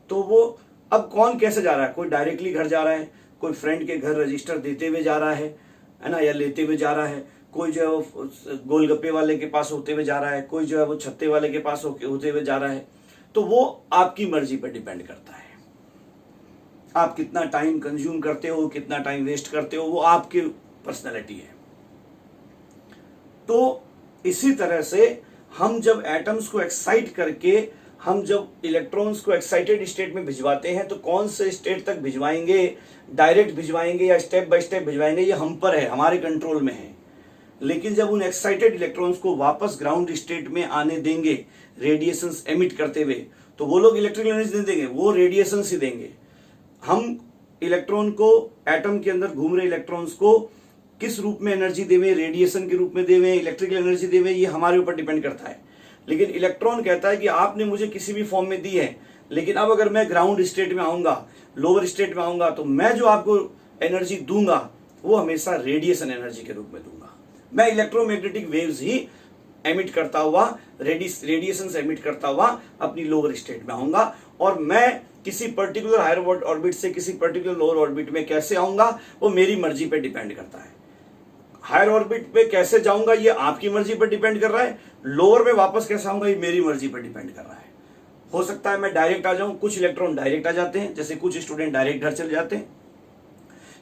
Speaker 1: तो वो अब कौन कैसे जा रहा है, कोई डायरेक्टली घर जा रहा है, कोई फ्रेंड के घर रजिस्टर देते हुए जा रहा है ना, या लेते हुए जा रहा है, कोई जो है वो गोलगप्पे वाले के पास होते हुए जा रहा है, कोई जो है वो छत्ते वाले के पास होते हुए जा रहा है। तो वो आपकी मर्जी पर डिपेंड करता है, आप कितना टाइम कंज्यूम करते हो, कितना टाइम वेस्ट करते हो, वो आपकी पर्सनैलिटी है। तो इसी तरह से हम जब एटम्स को एक्साइट करके हम जब इलेक्ट्रॉन्स को एक्साइटेड स्टेट में भिजवाते हैं तो कौन से स्टेट तक भिजवाएंगे, डायरेक्ट भिजवाएंगे या स्टेप बाय स्टेप भिजवाएंगे, ये हम पर है, हमारे कंट्रोल में है। लेकिन जब उन एक्साइटेड इलेक्ट्रॉन्स को वापस ग्राउंड स्टेट में आने देंगे रेडिएशंस एमिट करते हुए, तो वो लोग इलेक्ट्रिकल एनर्जी नहीं देंगे, वो रेडिएशंस ही देंगे। हम इलेक्ट्रॉन को, एटम के अंदर घूम रहे इलेक्ट्रॉन्स को किस रूप में एनर्जी देवे, रेडिएशन के रूप में देवे, इलेक्ट्रिकल एनर्जी देवे, ये हमारे ऊपर डिपेंड करता है। लेकिन इलेक्ट्रॉन कहता है कि आपने मुझे किसी भी फॉर्म में दी है, लेकिन अब अगर मैं ग्राउंड स्टेट में आऊंगा, लोअर स्टेट में आऊंगा, तो मैं जो आपको एनर्जी दूंगा वो हमेशा रेडिएशन एनर्जी के रूप में दूंगा। मैं इलेक्ट्रोमैग्नेटिक वेव्स ही एमिट करता हुआ, रेडिएशन एमिट करता हुआ अपनी लोअर स्टेट में आऊंगा, और मैं किसी पर्टिकुलर हायर ऑर्बिट से किसी पर्टिकुलर लोअर ऑर्बिट में कैसे आऊंगा वो मेरी मर्जी पे डिपेंड करता है। हायर ऑर्बिट पे कैसे जाऊंगा ये आपकी मर्जी पर डिपेंड कर रहा है, लोअर में वापस कैसे आऊंगा ये मेरी मर्जी पर डिपेंड कर रहा है। हो सकता है मैं डायरेक्ट आ जाऊं, कुछ इलेक्ट्रॉन डायरेक्ट आ जाते हैं, जैसे कुछ स्टूडेंट डायरेक्ट घर चले जाते हैं,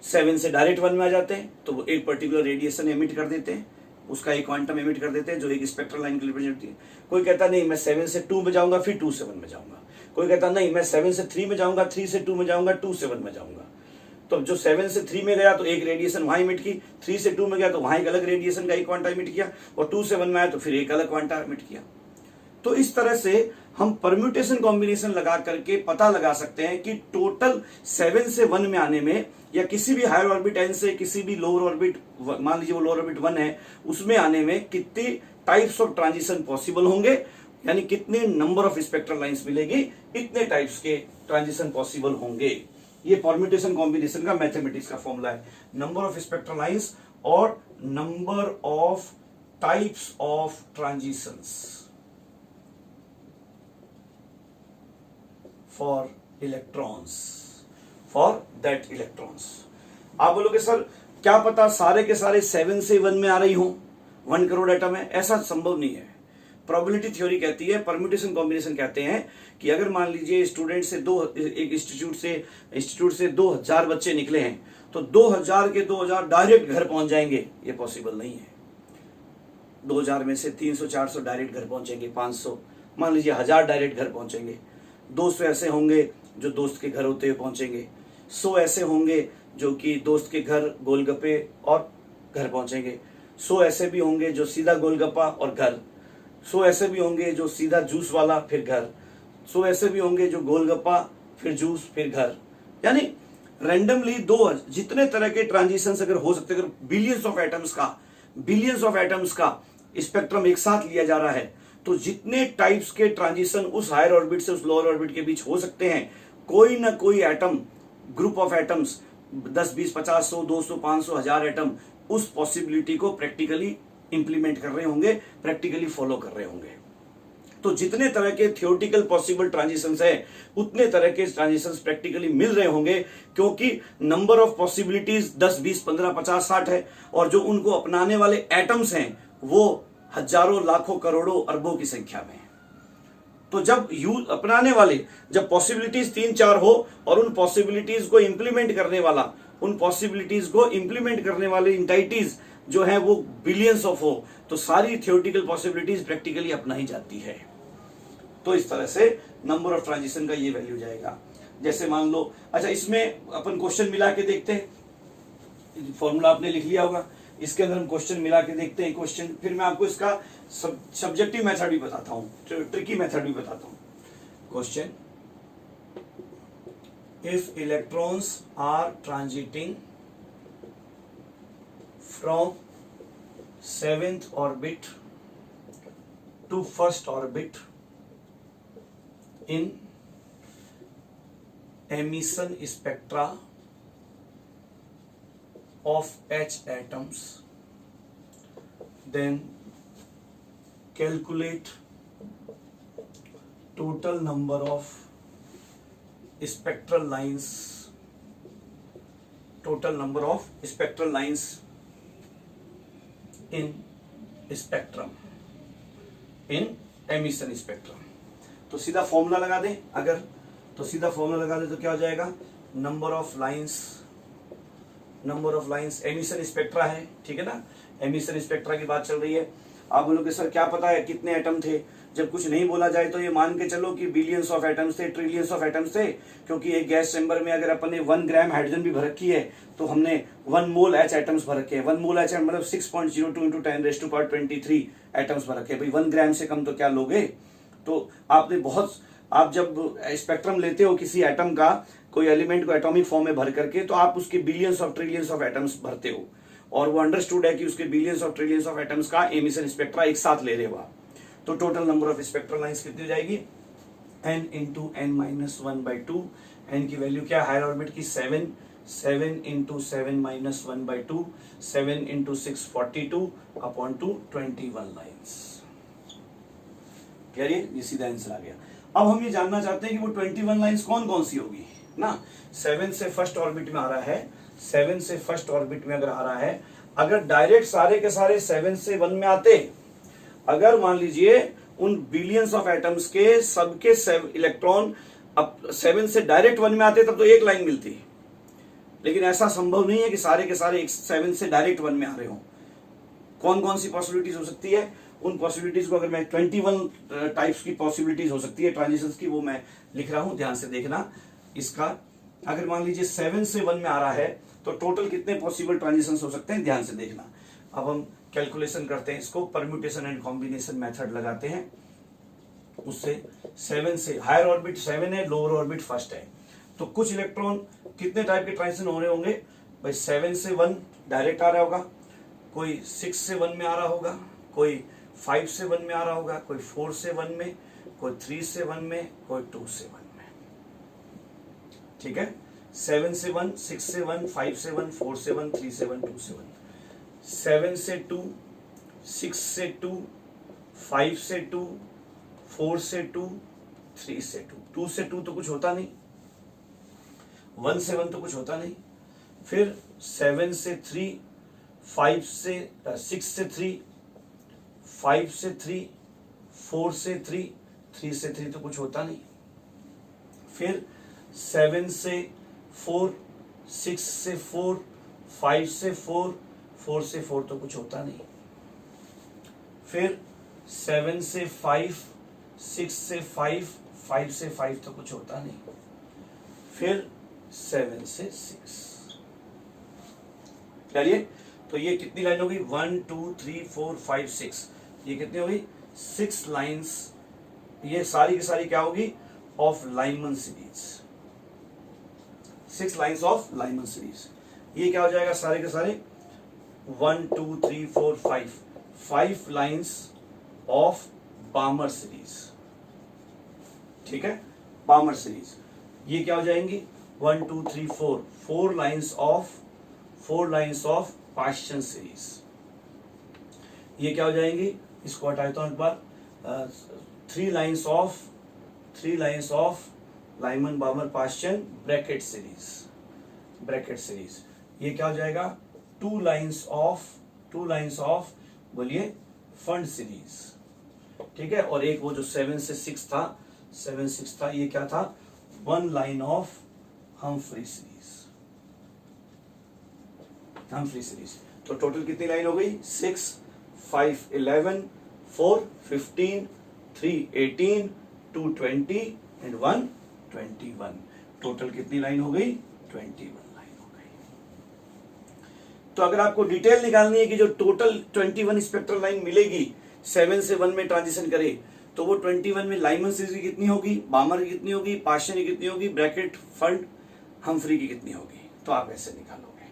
Speaker 1: 7 से डायरेक्ट 1 में आ जाते हैं, तो वो एक पर्टिकुलर रेडिएशन एमिट कर देते हैं, उसका एक क्वांटम एमिट कर देते हैं जो एक स्पेक्ट्रल लाइन के लिए रिप्रेजेंट होती है। कोई कहता नहीं मैं 7 से 2 में जाऊंगा फिर 2 से 1 में जाऊंगा, कोई कहता नहीं मैं 7 से 3 में जाऊंगा, 3 से 2 में जाऊंगा, 2 से 1 में जाऊंगा। तो जो 7 से 3 में गया तो एक रेडिएशन वहां इमिट की, 3 से 2 में गया तो वहां एक अलग रेडिएशन का एक क्वांटा इमिट किया, और 2 से 1 में आया तो फिर एक अलग क्वांटा इमिट किया। तो इस तरह से हम परम्यूटेशन कॉम्बिनेशन लगा करके पता लगा सकते हैं कि टोटल 7 से 1 में आने में, या किसी भी हायर ऑर्बिट n से किसी भी लोअर ऑर्बिट, मान लीजिए वो लोअर ऑर्बिट 1 है, उसमें आने में कितनी टाइप्स ऑफ ट्रांजिशन पॉसिबल होंगे, यानी कितने नंबर ऑफ स्पेक्ट्रल लाइंस मिलेगी, इतने टाइप्स के ट्रांजिशन पॉसिबल होंगे। ये परम्यूटेशन कॉम्बिनेशन का मैथमेटिक्स का फॉर्मूला है, नंबर ऑफ स्पेक्ट्रल लाइंस और number of types of transitions for electrons, for that electrons. आप बोलोगे सर क्या पता सारे के सारे 7 से 1 में आ रही हो, 1 करोड़ एटम है, ऐसा संभव नहीं है। प्रोबेबिलिटी थ्योरी कहती है, परम्यूटेशन कॉम्बिनेशन कहते हैं कि अगर मान लीजिए स्टूडेंट से एक इंस्टीट्यूट से 2000 बच्चे निकले हैं, तो 2000 के 2000 डायरेक्ट घर पहुंच जाएंगे, ये पॉसिबल नहीं है। 2000 में से 300-400 डायरेक्ट घर पहुंचेंगे, 500 मान लीजिए 1000 डायरेक्ट घर पहुंचेंगे, 200 ऐसे होंगे जो दोस्त के घर होते हुए पहुंचेंगे, 100 ऐसे होंगे जो कि दोस्त के घर गोलगप्पे और घर पहुंचेंगे, 100 ऐसे भी होंगे जो सीधा गोलगप्पा और घर, 100 ऐसे भी होंगे जो सीधा जूस वाला फिर घर, 100 ऐसे भी होंगे जो गोलगप्पा फिर जूस फिर घर। यानी रैंडमली जितने तरह के ट्रांजिशन अगर हो सकते, अगर बिलियंस ऑफ एटम्स का स्पेक्ट्रम एक साथ लिया जा रहा है, तो जितने टाइप्स के ट्रांजिशन उस हायर ऑर्बिट से उस लोअर ऑर्बिट के बीच हो सकते हैं, कोई ना कोई atom, group of atoms 10, 20, 50, 100, 200, 500, 1000 atom उस पॉसिबिलिटी को प्रैक्टिकली इंप्लीमेंट कर रहे होंगे, प्रैक्टिकली फॉलो कर रहे होंगे। तो जितने तरह के थियोरेटिकल पॉसिबल ट्रांजिशंस है, उतने तरह के ट्रांजिशंस प्रैक्टिकली मिल रहे होंगे, क्योंकि नंबर ऑफ पॉसिबिलिटीज 10, 20, 15, 50, 60 है, और जो उनको अपनाने वाले एटम्स हैं वो हजारों, लाखों, करोड़ों, अरबों की संख्या में। तो जब अपनाने वाले, जब पॉसिबिलिटीज 3-4 हो और उन पॉसिबिलिटीज को इंप्लीमेंट करने वाले इंटाइटीज जो है वो बिलियंस ऑफ हो, तो सारी थियोरेटिकल पॉसिबिलिटीज प्रैक्टिकली अपनाई जाती है। तो इस तरह से नंबर ऑफ ट्रांजिशन का ये वैल्यू जाएगा। जैसे मान लो, अच्छा इसमें अपन क्वेश्चन मिला के देखते हैं, फॉर्मूला आपने लिख लिया होगा, इसके अंदर हम क्वेश्चन मिला के देखते हैं क्वेश्चन, फिर मैं आपको इसका सब्जेक्टिव मेथड भी बताता हूं, ट्रिकी मेथड भी बताता हूं। Question, if electrons are transiting from 7th orbit to 1st orbit in emission spectra of H atoms, then calculate total number of spectral lines, total number of spectral lines in spectrum, in emission spectrum। तो सीधा formula लगा दें, अगर तो सीधा formula लगा दें तो क्या हो जाएगा, number of lines emission spectra है, ठीक है ना, एमिशन स्पेक्ट्रा की बात चल रही है। आप बोलोगे सर क्या पता है कितने एटम थे, जब कुछ नहीं बोला जाए तो ये मान के चलो कि बिलियंस ऑफ एटम्स थे, ट्रिलियंस ऑफ एटम्स थे, क्योंकि एक गैस चैम्बर में अगर अपन ने 1 ग्राम हाइड्रोजन भी भर रखी है तो हमने 1 मोल एच एटम्स भर रखे हैं। 1 मोल एच मतलब 6.02 × 10⁻23 एटम्स भर रखे हैं। भाई 1 ग्राम से कम तो क्या लोगे। तो आप जब स्पेक्ट्रम लेते हो किसी एटम का, कोई एलिमेंट को एटॉमिक फॉर्म में भर करके, तो आप उसके billions of trillions of atoms भरते हो, और वो अंडरस्टूड है कि उसके billions of trillions of atoms का एमिशन स्पेक्ट्रा एक साथ ले रहे हो आप। तो total number of spectral lines कितनी हो जाएगी, n × n-1/2। n की वैल्यू क्या, हायर ऑर्बिट की 7 × 7-1/2, 7 × 6 42/2 21 लाइंस। क्लियर, ये सीधा आंसर आ गया। अब हम ये जानना चाहते हैं कि वो 21 लाइंस कौन कौन सी होगी ना। 7 से फर्स्ट ऑर्बिट में आ रहा है, 7 से फर्स्ट ऑर्बिट में अगर आ रहा है, अगर डायरेक्ट सारे के सारे 7 से 1 में आते, अगर मान लीजिए उन बिलियंस ऑफ एटम्स के सबके इलेक्ट्रॉन अब 7 से डायरेक्ट 1 में आते, तब तो एक लाइन मिलती। लेकिन ऐसा संभव नहीं है कि सारे के सारे 7 से डायरेक्ट 1 में आ रहे हो। कौन कौन सी पॉसिबिलिटीज हो सकती है, उन पॉसिबिलिटीज को अगर मैं 21 टाइप्स की पॉसिबिलिटीज हो सकती है ट्रांजिशंस की, वो मैं लिख रहा हूं, ध्यान से देखना इसका। अगर मान लीजिए 7 से 1 में आ रहा है तो टोटल कितने पॉसिबल ट्रांजिशंस हो सकते हैं, ध्यान से देखना। अब हम कैलकुलेशन करते हैं, इसको परम्यूटेशन एंड कॉम्बिनेशन मेथड लगाते हैं। उससे 7 से हायर ऑर्बिट 7 है, लोअर ऑर्बिट फर्स्ट है, तो कुछ इलेक्ट्रॉन कितने टाइप के ट्रांजिशन हो रहे होंगे भाई। 7 से 1 डायरेक्ट आ रहा होगा, कोई 6 से 1 में आ रहा होगा, कोई 5 से 1 में आ रहा होगा, कोई 4 से 1 में, कोई 3 से 1 में, कोई 2 से 1 में। ठीक है, 7 से 1, 6 से 1, 5 से 1, 4 से 1, 3 से 1, 2 से 1। 7 से 2, 6 से 2, 5 से 2, 4 से 2, 3 से 2। 2 से 2 तो कुछ होता नहीं, 1 से 1 तो कुछ होता नहीं। फिर 7 से 3, 5 से 6 से 3, 5 से 3, 4 से 3, 3 से 3 तो कुछ होता नहीं। फिर 7 से 4, 6 से 4, 5 से 4, 4 से 4 तो कुछ होता नहीं। फिर 7 से 5, 6 से 5, 5 से 5 तो कुछ होता नहीं। फिर 7 से 6। चलिए, तो ये कितनी लाइन होगी, 1 2 3 4 5 6, ये कितनी होगी 6 लाइंस। ये सारी की सारी क्या होगी, of Lyman series, 6 lines of Lyman series. ये क्या हो जाएगा, सारे के सारे 1 2 3 4 5 लाइंस ऑफ बामर सीरीज। ठीक है, बामर सीरीज। ये क्या हो जाएंगी, 1 2 3 4 लाइंस ऑफ पाश्चन सीरीज। ये क्या हो जाएंगी, इसको हटाता हूं एक बार, 3 lines of Lyman बामर पाश्चन Brackett series. ये क्या हो जाएगा, 2 लाइंस ऑफ बोलिए फंड सीरीज। ठीक है, और एक वो जो 7 से 6 था, ये क्या था, 1 लाइन ऑफ हम्फ्री सीरीज। तो टोटल कितनी लाइन हो गई, 6 5 11 4 15 3 18 2 20 एंड 1 21। टोटल कितनी लाइन हो गई, 21 लाइन हो गई। तो अगर आपको डिटेल निकालनी है कि जो टोटल 21 स्पेक्ट्रल लाइन मिलेगी 7 से 1 में ट्रांजिशन करे, तो वो 21 में लाइमन सीरीज की कितनी होगी, बामर की कितनी होगी, पाश्चन की कितनी होगी, ब्रैकेट फंड हम्फ्री की कितनी होगी, तो आप ऐसे निकालोगे।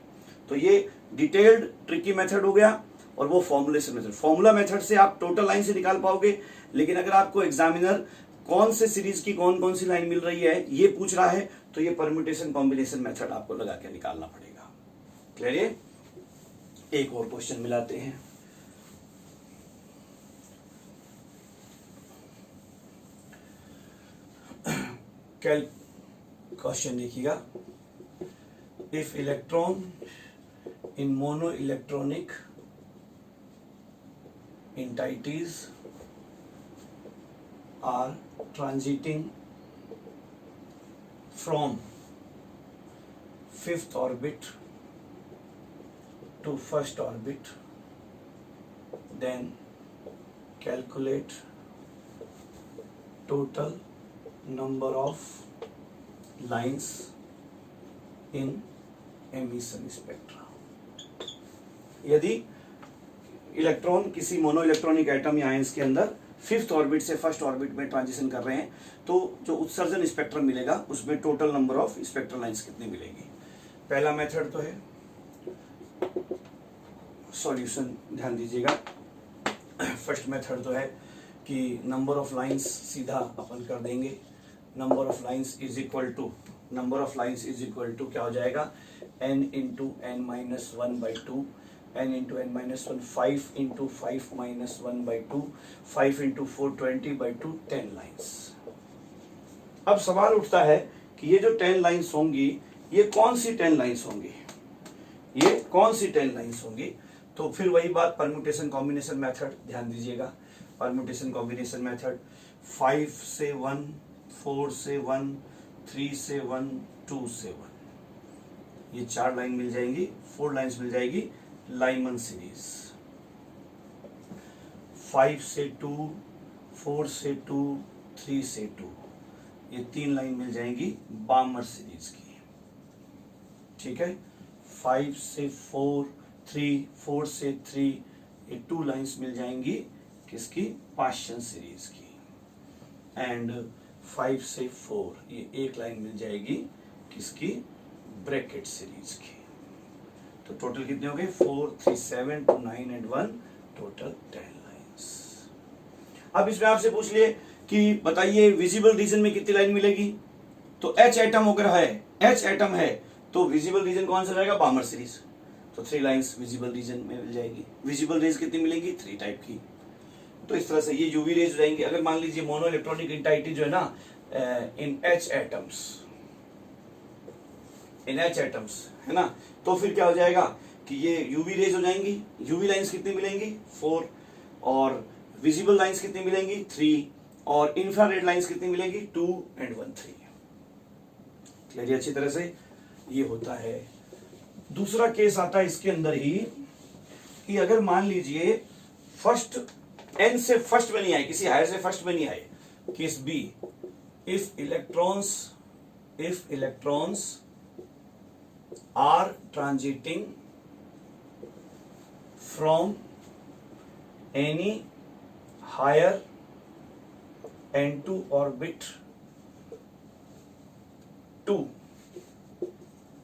Speaker 1: तो ये डिटेल्ड ट्रिकी मेथड हो गया और वो फॉर्मुलेशन मेथड। फॉर्मूला मेथड से आप टोटल लाइन से निकाल पाओगे, लेकिन अगर आपको एग्जामिनर कौन से सीरीज की कौन कौन सी लाइन मिल रही है ये पूछ रहा है तो ये परम्यूटेशन कॉम्बिनेशन मेथड आपको लगा के निकालना पड़ेगा। क्लियर है? एक और क्वेश्चन मिलाते हैं। क्वेश्चन देखिएगा, if electron in mono electronic entities are transiting from fifth orbit to first orbit, then calculate total number of lines in emission spectra। यदि इलेक्ट्रॉन किसी मोनो इलेक्ट्रॉनिक एटम या आयंस के अंदर फिफ्थ ऑर्बिट से first orbit में transition कर रहे हैं तो जो उत्सर्जन स्पेक्ट्रम मिलेगा उसमें total number of spectral lines कितनी मिलेगी। पहला मेथड तो है, सॉल्यूशन ध्यान दीजिएगा। फर्स्ट मेथड तो है कि नंबर ऑफ लाइंस सीधा अपन कर देंगे, number of lines is equal to क्या हो जाएगा, n into n minus 1/2, n into n minus 1, 5 into 5 minus 1/2, 5 into 4 20/2, 10 lines. अब सवाल उठता है कि ये जो 10 लाइन्स होंगी ये कौन सी 10 लाइन्स होंगी, तो फिर वही बात परम्यूटेशन कॉम्बिनेशन मेथड, ध्यान दीजिएगा। परम्यूटेशन कॉम्बिनेशन मेथड 5 से 1, 4 से 1, 3 से 1, 2 से 1, ये 4 लाइन मिल जाएंगी, 4 लाइन्स मिल जाएगी लाइमन सीरीज। 5 से 2, 4 से 2, 3 से 2, ये 3 लाइन मिल जाएंगी बामर सीरीज की। ठीक है, 5 से 4, 3, 4 से 3, ये 2 लाइन्स मिल जाएंगी किसकी, पाश्चन सीरीज की। एंड 5 से 4, ये 1 लाइन मिल जाएगी किसकी, ब्रैकेट सीरीज की। तो टोटल कितने हो गए, 4, 3, 7, 2, 9 एंड 1, टोटल 10 लाइंस। अब इसमें आपसे पूछ लिए कि बताइए विजिबल रीजन में कितनी लाइन मिलेगी, तो H एटम अगर है, H एटम है तो विजिबल रीजन कौन सा रहेगा, बामर सीरीज, तो 3 लाइंस विजिबल रीजन में मिल जाएगी। विजिबल रेज कितनी मिलेगी, 3 टाइप की। तो इस तरह से ये यूवी रेज हो जाएंगे। अगर मान लीजिए मोनो इलेक्ट्रॉनिक इंटाइटी जो है ना इन H एटम्स है ना, तो फिर क्या हो जाएगा कि ये यूवी रेज हो जाएंगी। यूवी लाइंस कितनी मिलेंगी, 4, और विजिबल लाइंस कितनी मिलेंगी, 3, और इंफ्रारेड लाइंस कितनी मिलेंगी, 2 एंड 1, 3। क्लियर अच्छी तरह से ये होता है। दूसरा केस आता है इसके अंदर ही कि अगर मान लीजिए फर्स्ट एन से फर्स्ट में नहीं आए, किसी हायर से फर्स्ट में नहीं आए। Case B, if electrons are transiting from any higher n2 orbit to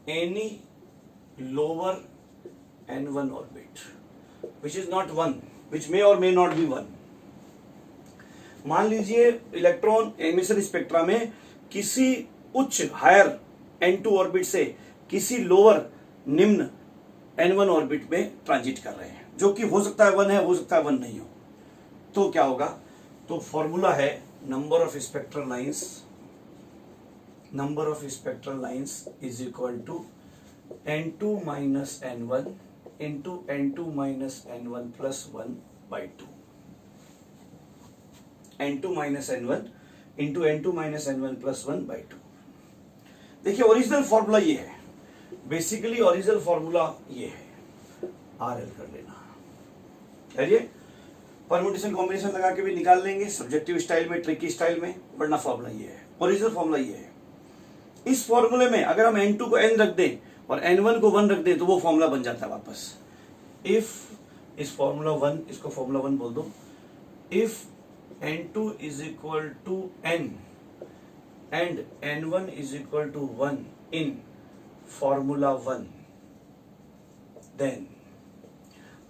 Speaker 1: any lower n1 orbit, which is not 1, which may or may not be 1। मान लीजिए इलेक्ट्रॉन एमिशन स्पेक्ट्रा में किसी उच्च हायर n2 ऑर्बिट से किसी lower निम्न n1 orbit में transit कर रहे हैं, जो कि हो सकता है 1 है, हो सकता है 1 नहीं हो। तो क्या होगा, तो फॉर्मूला है number of spectral lines is equal to n2 minus n1 into n2 minus n1 plus 1/2। n2 minus n1 into n2 minus n1 plus 1/2। देखिए ओरिजिनल फॉर्मूला ये है, बेसिकली ओरिजिनल फॉर्मूला ये है, RL कर लेना है। ये परम्यूटेशन कॉम्बिनेशन लगा के भी निकाल लेंगे सब्जेक्टिव स्टाइल में, ट्रिकी स्टाइल में, वरना फॉर्मूला ये है, ओरिजिनल फॉर्मूला ये है। इस फॉर्मूले में अगर हम n2 को n रख दें और n1 को 1 रख दें तो वो फॉर्मूला बन जाता है वापस। इफ इस फॉर्मूला 1, इसको फॉर्मूला 1 बोल दो। If n2 is equal to n and n1 is equal to 1 in formula 1, then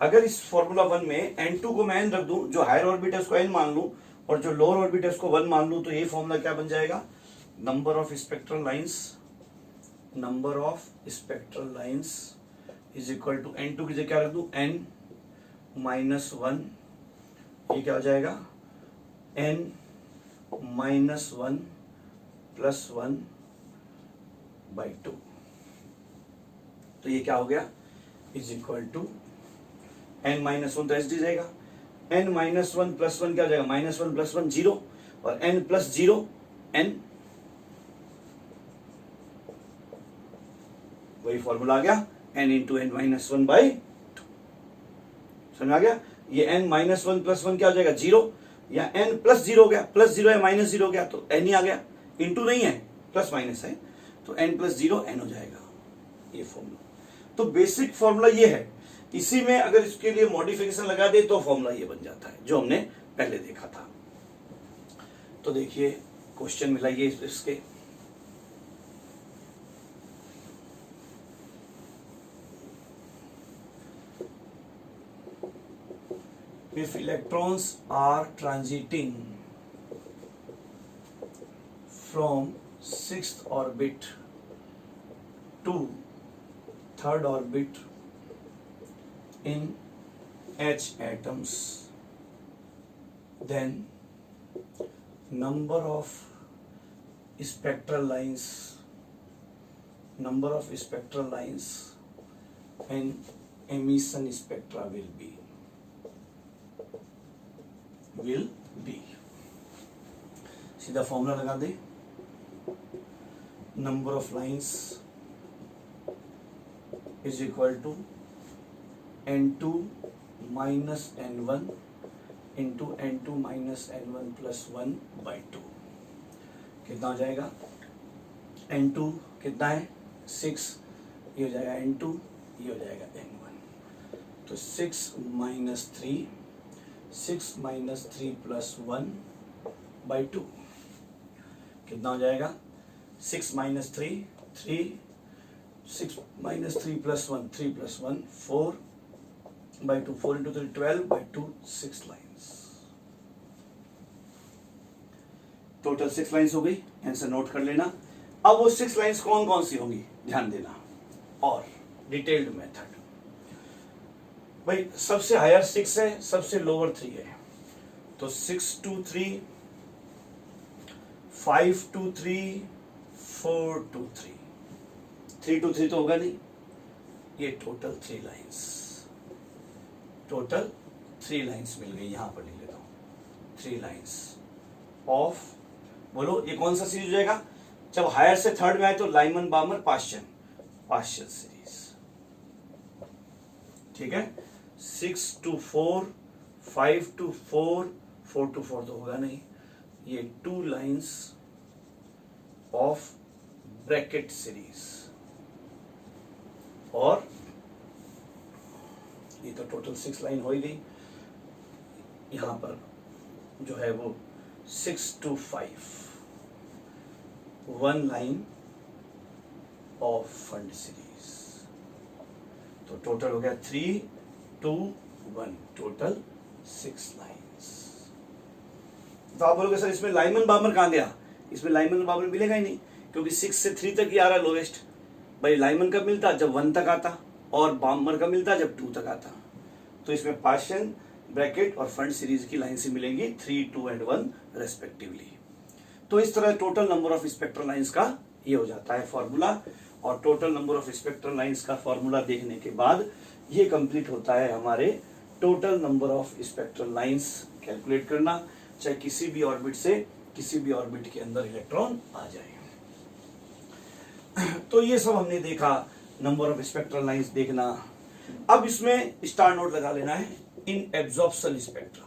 Speaker 1: अगर इस फॉर्मूला 1 में n2 को मैं n रख दूं, जो हायर ऑर्बिट है उसको n मान लूं और जो लोअर ऑर्बिट है उसको 1 मान लूं, तो ये फॉर्मूला क्या बन जाएगा? Number of spectral lines is equal to n2 की जगह क्या रख दूं? n माइनस 1, ये क्या हो जाएगा? n माइनस 1 प्लस 1 बाई 2, तो ये क्या हो गया? Is equal to n minus 1 तो एच डी जाएगा, n माइनस 1 प्लस 1 क्या हो जाएगा? माइनस 1 प्लस 1 0, और n प्लस 0 n, वही फॉर्मूला आ गया n into n minus 1 by 2। समझ आ गया? ये n माइनस 1 प्लस 1 क्या हो जाएगा? 0, या n प्लस 0 हो गया, प्लस 0 है माइनस 0 हो गया, तो n ही आ गया, इंटू नहीं है, प्लस माइनस है, तो n प्लस 0 n हो जाएगा, ये फॉर्मूला। तो बेसिक फॉर्मूला ये है, इसी में अगर इसके लिए मॉडिफिकेशन लगा दे तो फॉर्मूला ये बन जाता है जो हमने पहले देखा था। तो देखिए क्वेश्चन मिलाइए इसके। If electrons are transiting from 6th orbit to 3rd orbit in H atoms, then number of spectral lines and emission spectra will be सीधा फॉर्मूला लगा दे, number of lines is equal to n2 minus n1 into n2 minus n1 plus 1 by 2। कितना हो जाएगा? n2 कितना है? 6, ये हो जाएगा n2, ये हो जाएगा n1, तो 6 माइनस 3 प्लस 1 बाई 2, कितना हो जाएगा? 6 minus 3, 6 minus 3 plus 1, 3 plus 1 4 by 2, 4 into 3 12 by 2 6 lines, total 6 lines हो गई। आंसर नोट कर लेना। अब वो 6 लाइन्स कौन कौन सी होंगी ध्यान देना, और डिटेल्ड मेथड। भाई सबसे हायर 6 है, सबसे लोअर 3 है, तो 6 to 3, 5 to 3, 4 to 3, 3 to 3 तो होगा नहीं, ये टोटल 3 लाइन्स मिल गई। यहां पर लिख लेता हूं 3 लाइन्स ऑफ, बोलो ये कौन सा सीरीज हो जाएगा? जब हायर से थर्ड में आए तो लाइमन बार्मर पार्शियल सीरीज, ठीक है। 6 to 4, 5 to 4, 4 to 4 तो होगा नहीं, ये 2 लाइन्स ऑफ ब्रैकेट सीरीज, और ये तो टोटल 6 लाइन हो ही गई। यहां पर जो है वो 6 to 5, 1 line of fund series, तो टोटल हो गया 3, 2, 1, टोटल 6 लाइन्स। तो आप बोलोगे सर इसमें लाइमन बार्मर कहां गया? इसमें लाइमन बार्मर मिलेगा ही नहीं, क्योंकि 6 से 3 तक ही आ रहा है लोवेस्ट। भाई लाइमन कब मिलता? जब 1 तक आता, और बार्मर कब मिलता? जब 2 तक आता। तो इसमें पार्शियल, ब्रैकेट और फंड सीरीज की लाइन से मिलेंगी 3, 2 एंड 1 रेस्पेक्टिवली। तो इस तरह total number of spectral lines का ये हो जाता है फॉर्मूला, और total number of spectral lines का फॉर्मूला देखने के बाद ये कंप्लीट होता है हमारे total number of spectral lines calculate करना, चाहे किसी भी ऑर्बिट से किसी भी ऑर्बिट के अंदर इलेक्ट्रॉन आ जाए। तो ये सब हमने देखा, नंबर ऑफ स्पेक्ट्रल लाइंस देखना। अब इसमें स्टार नोट लगा लेना है, इन एब्जॉर्प्शन स्पेक्ट्रम।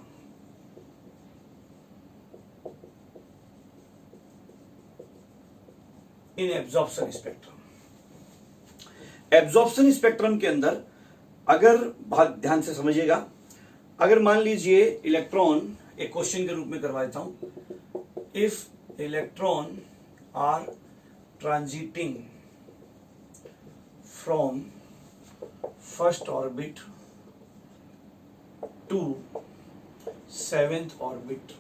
Speaker 1: इन एब्जॉर्प्शन स्पेक्ट्रम, एब्जॉर्प्शन स्पेक्ट्रम के अंदर अगर बहुत ध्यान से समझिएगा, अगर मान लीजिए इलेक्ट्रॉन, एक क्वेश्चन के रूप में करवा देता हूं, if electron are transiting from first orbit to seventh orbit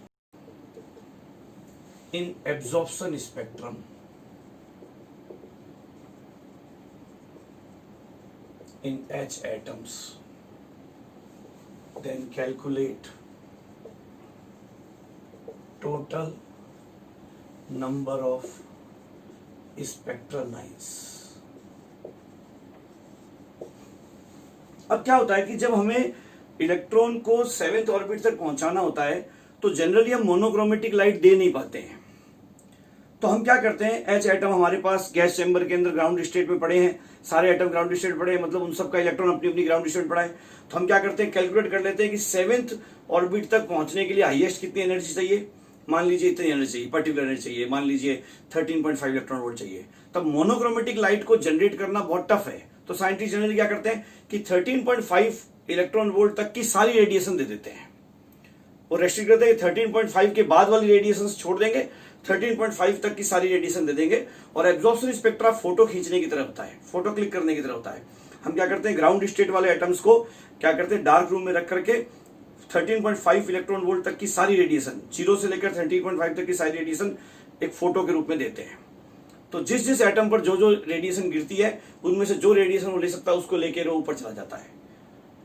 Speaker 1: in absorption spectrum in H atoms, then calculate total number of spectral lines. अब क्या होता है कि जब हमें इलेक्ट्रॉन को सेवेंथ ऑर्बिट तक पहुंचाना होता है तो जनरली हम मोनोक्रोमेटिक लाइट दे नहीं पाते हैं। तो हम क्या करते हैं, एच एटम हमारे पास गैस चैम्बर के अंदर ग्राउंड स्टेट में पड़े हैं, सारे एटम ग्राउंड स्टेट पड़े हैं, मतलब उन सबका इलेक्ट्रॉन अपनी अपनी ग्राउंड स्टेट पड़ा है। तो हम क्या करते हैं, कैलकुलेट कर लेते हैं कि सेवेंथ ऑर्बिट तक पहुंचने के लिए हाईएस्ट कितनी एनर्जी चाहिए। मान लीजिए इतनी एनर्जी चाहिए, पर्टिकुलर एनर्जी चाहिए, मान लीजिए 13.5 इलेक्ट्रॉन वोल्ट चाहिए। तब मोनोक्रोमेटिक लाइट को जनरेट करना बहुत टफ है। तो साइंटिस्ट जनरली क्या करते हैं कि 13.5 इलेक्ट्रॉन वोल्ट तक की सारी रेडिएशन दे देते हैं और रेस्ट्रिक्ट करते हैं 13.5 के बाद वाली रेडिएशन छोड़ देंगे, 13.5 तक की सारी रेडिएशन दे देंगे। और एब्जॉर्प्शन स्पेक्ट्रा फोटो खींचने की तरह होता है, फोटो क्लिक करने की तरह होता है। हम क्या करते हैं, ग्राउंड स्टेट वाले एटम्स को क्या करते हैं, डार्क रूम में रख करके 13.5 इलेक्ट्रॉन वोल्ट तक की सारी रेडिएशन, 0 से लेकर 13.5 तक की सारी रेडिएशन एक फोटो के रूप में देते हैं। तो जिस जिस एटम पर जो जो रेडिएशन गिरती है उनमें से जो रेडिएशन वो ले सकता है उसको लेकर वो ऊपर चला जाता है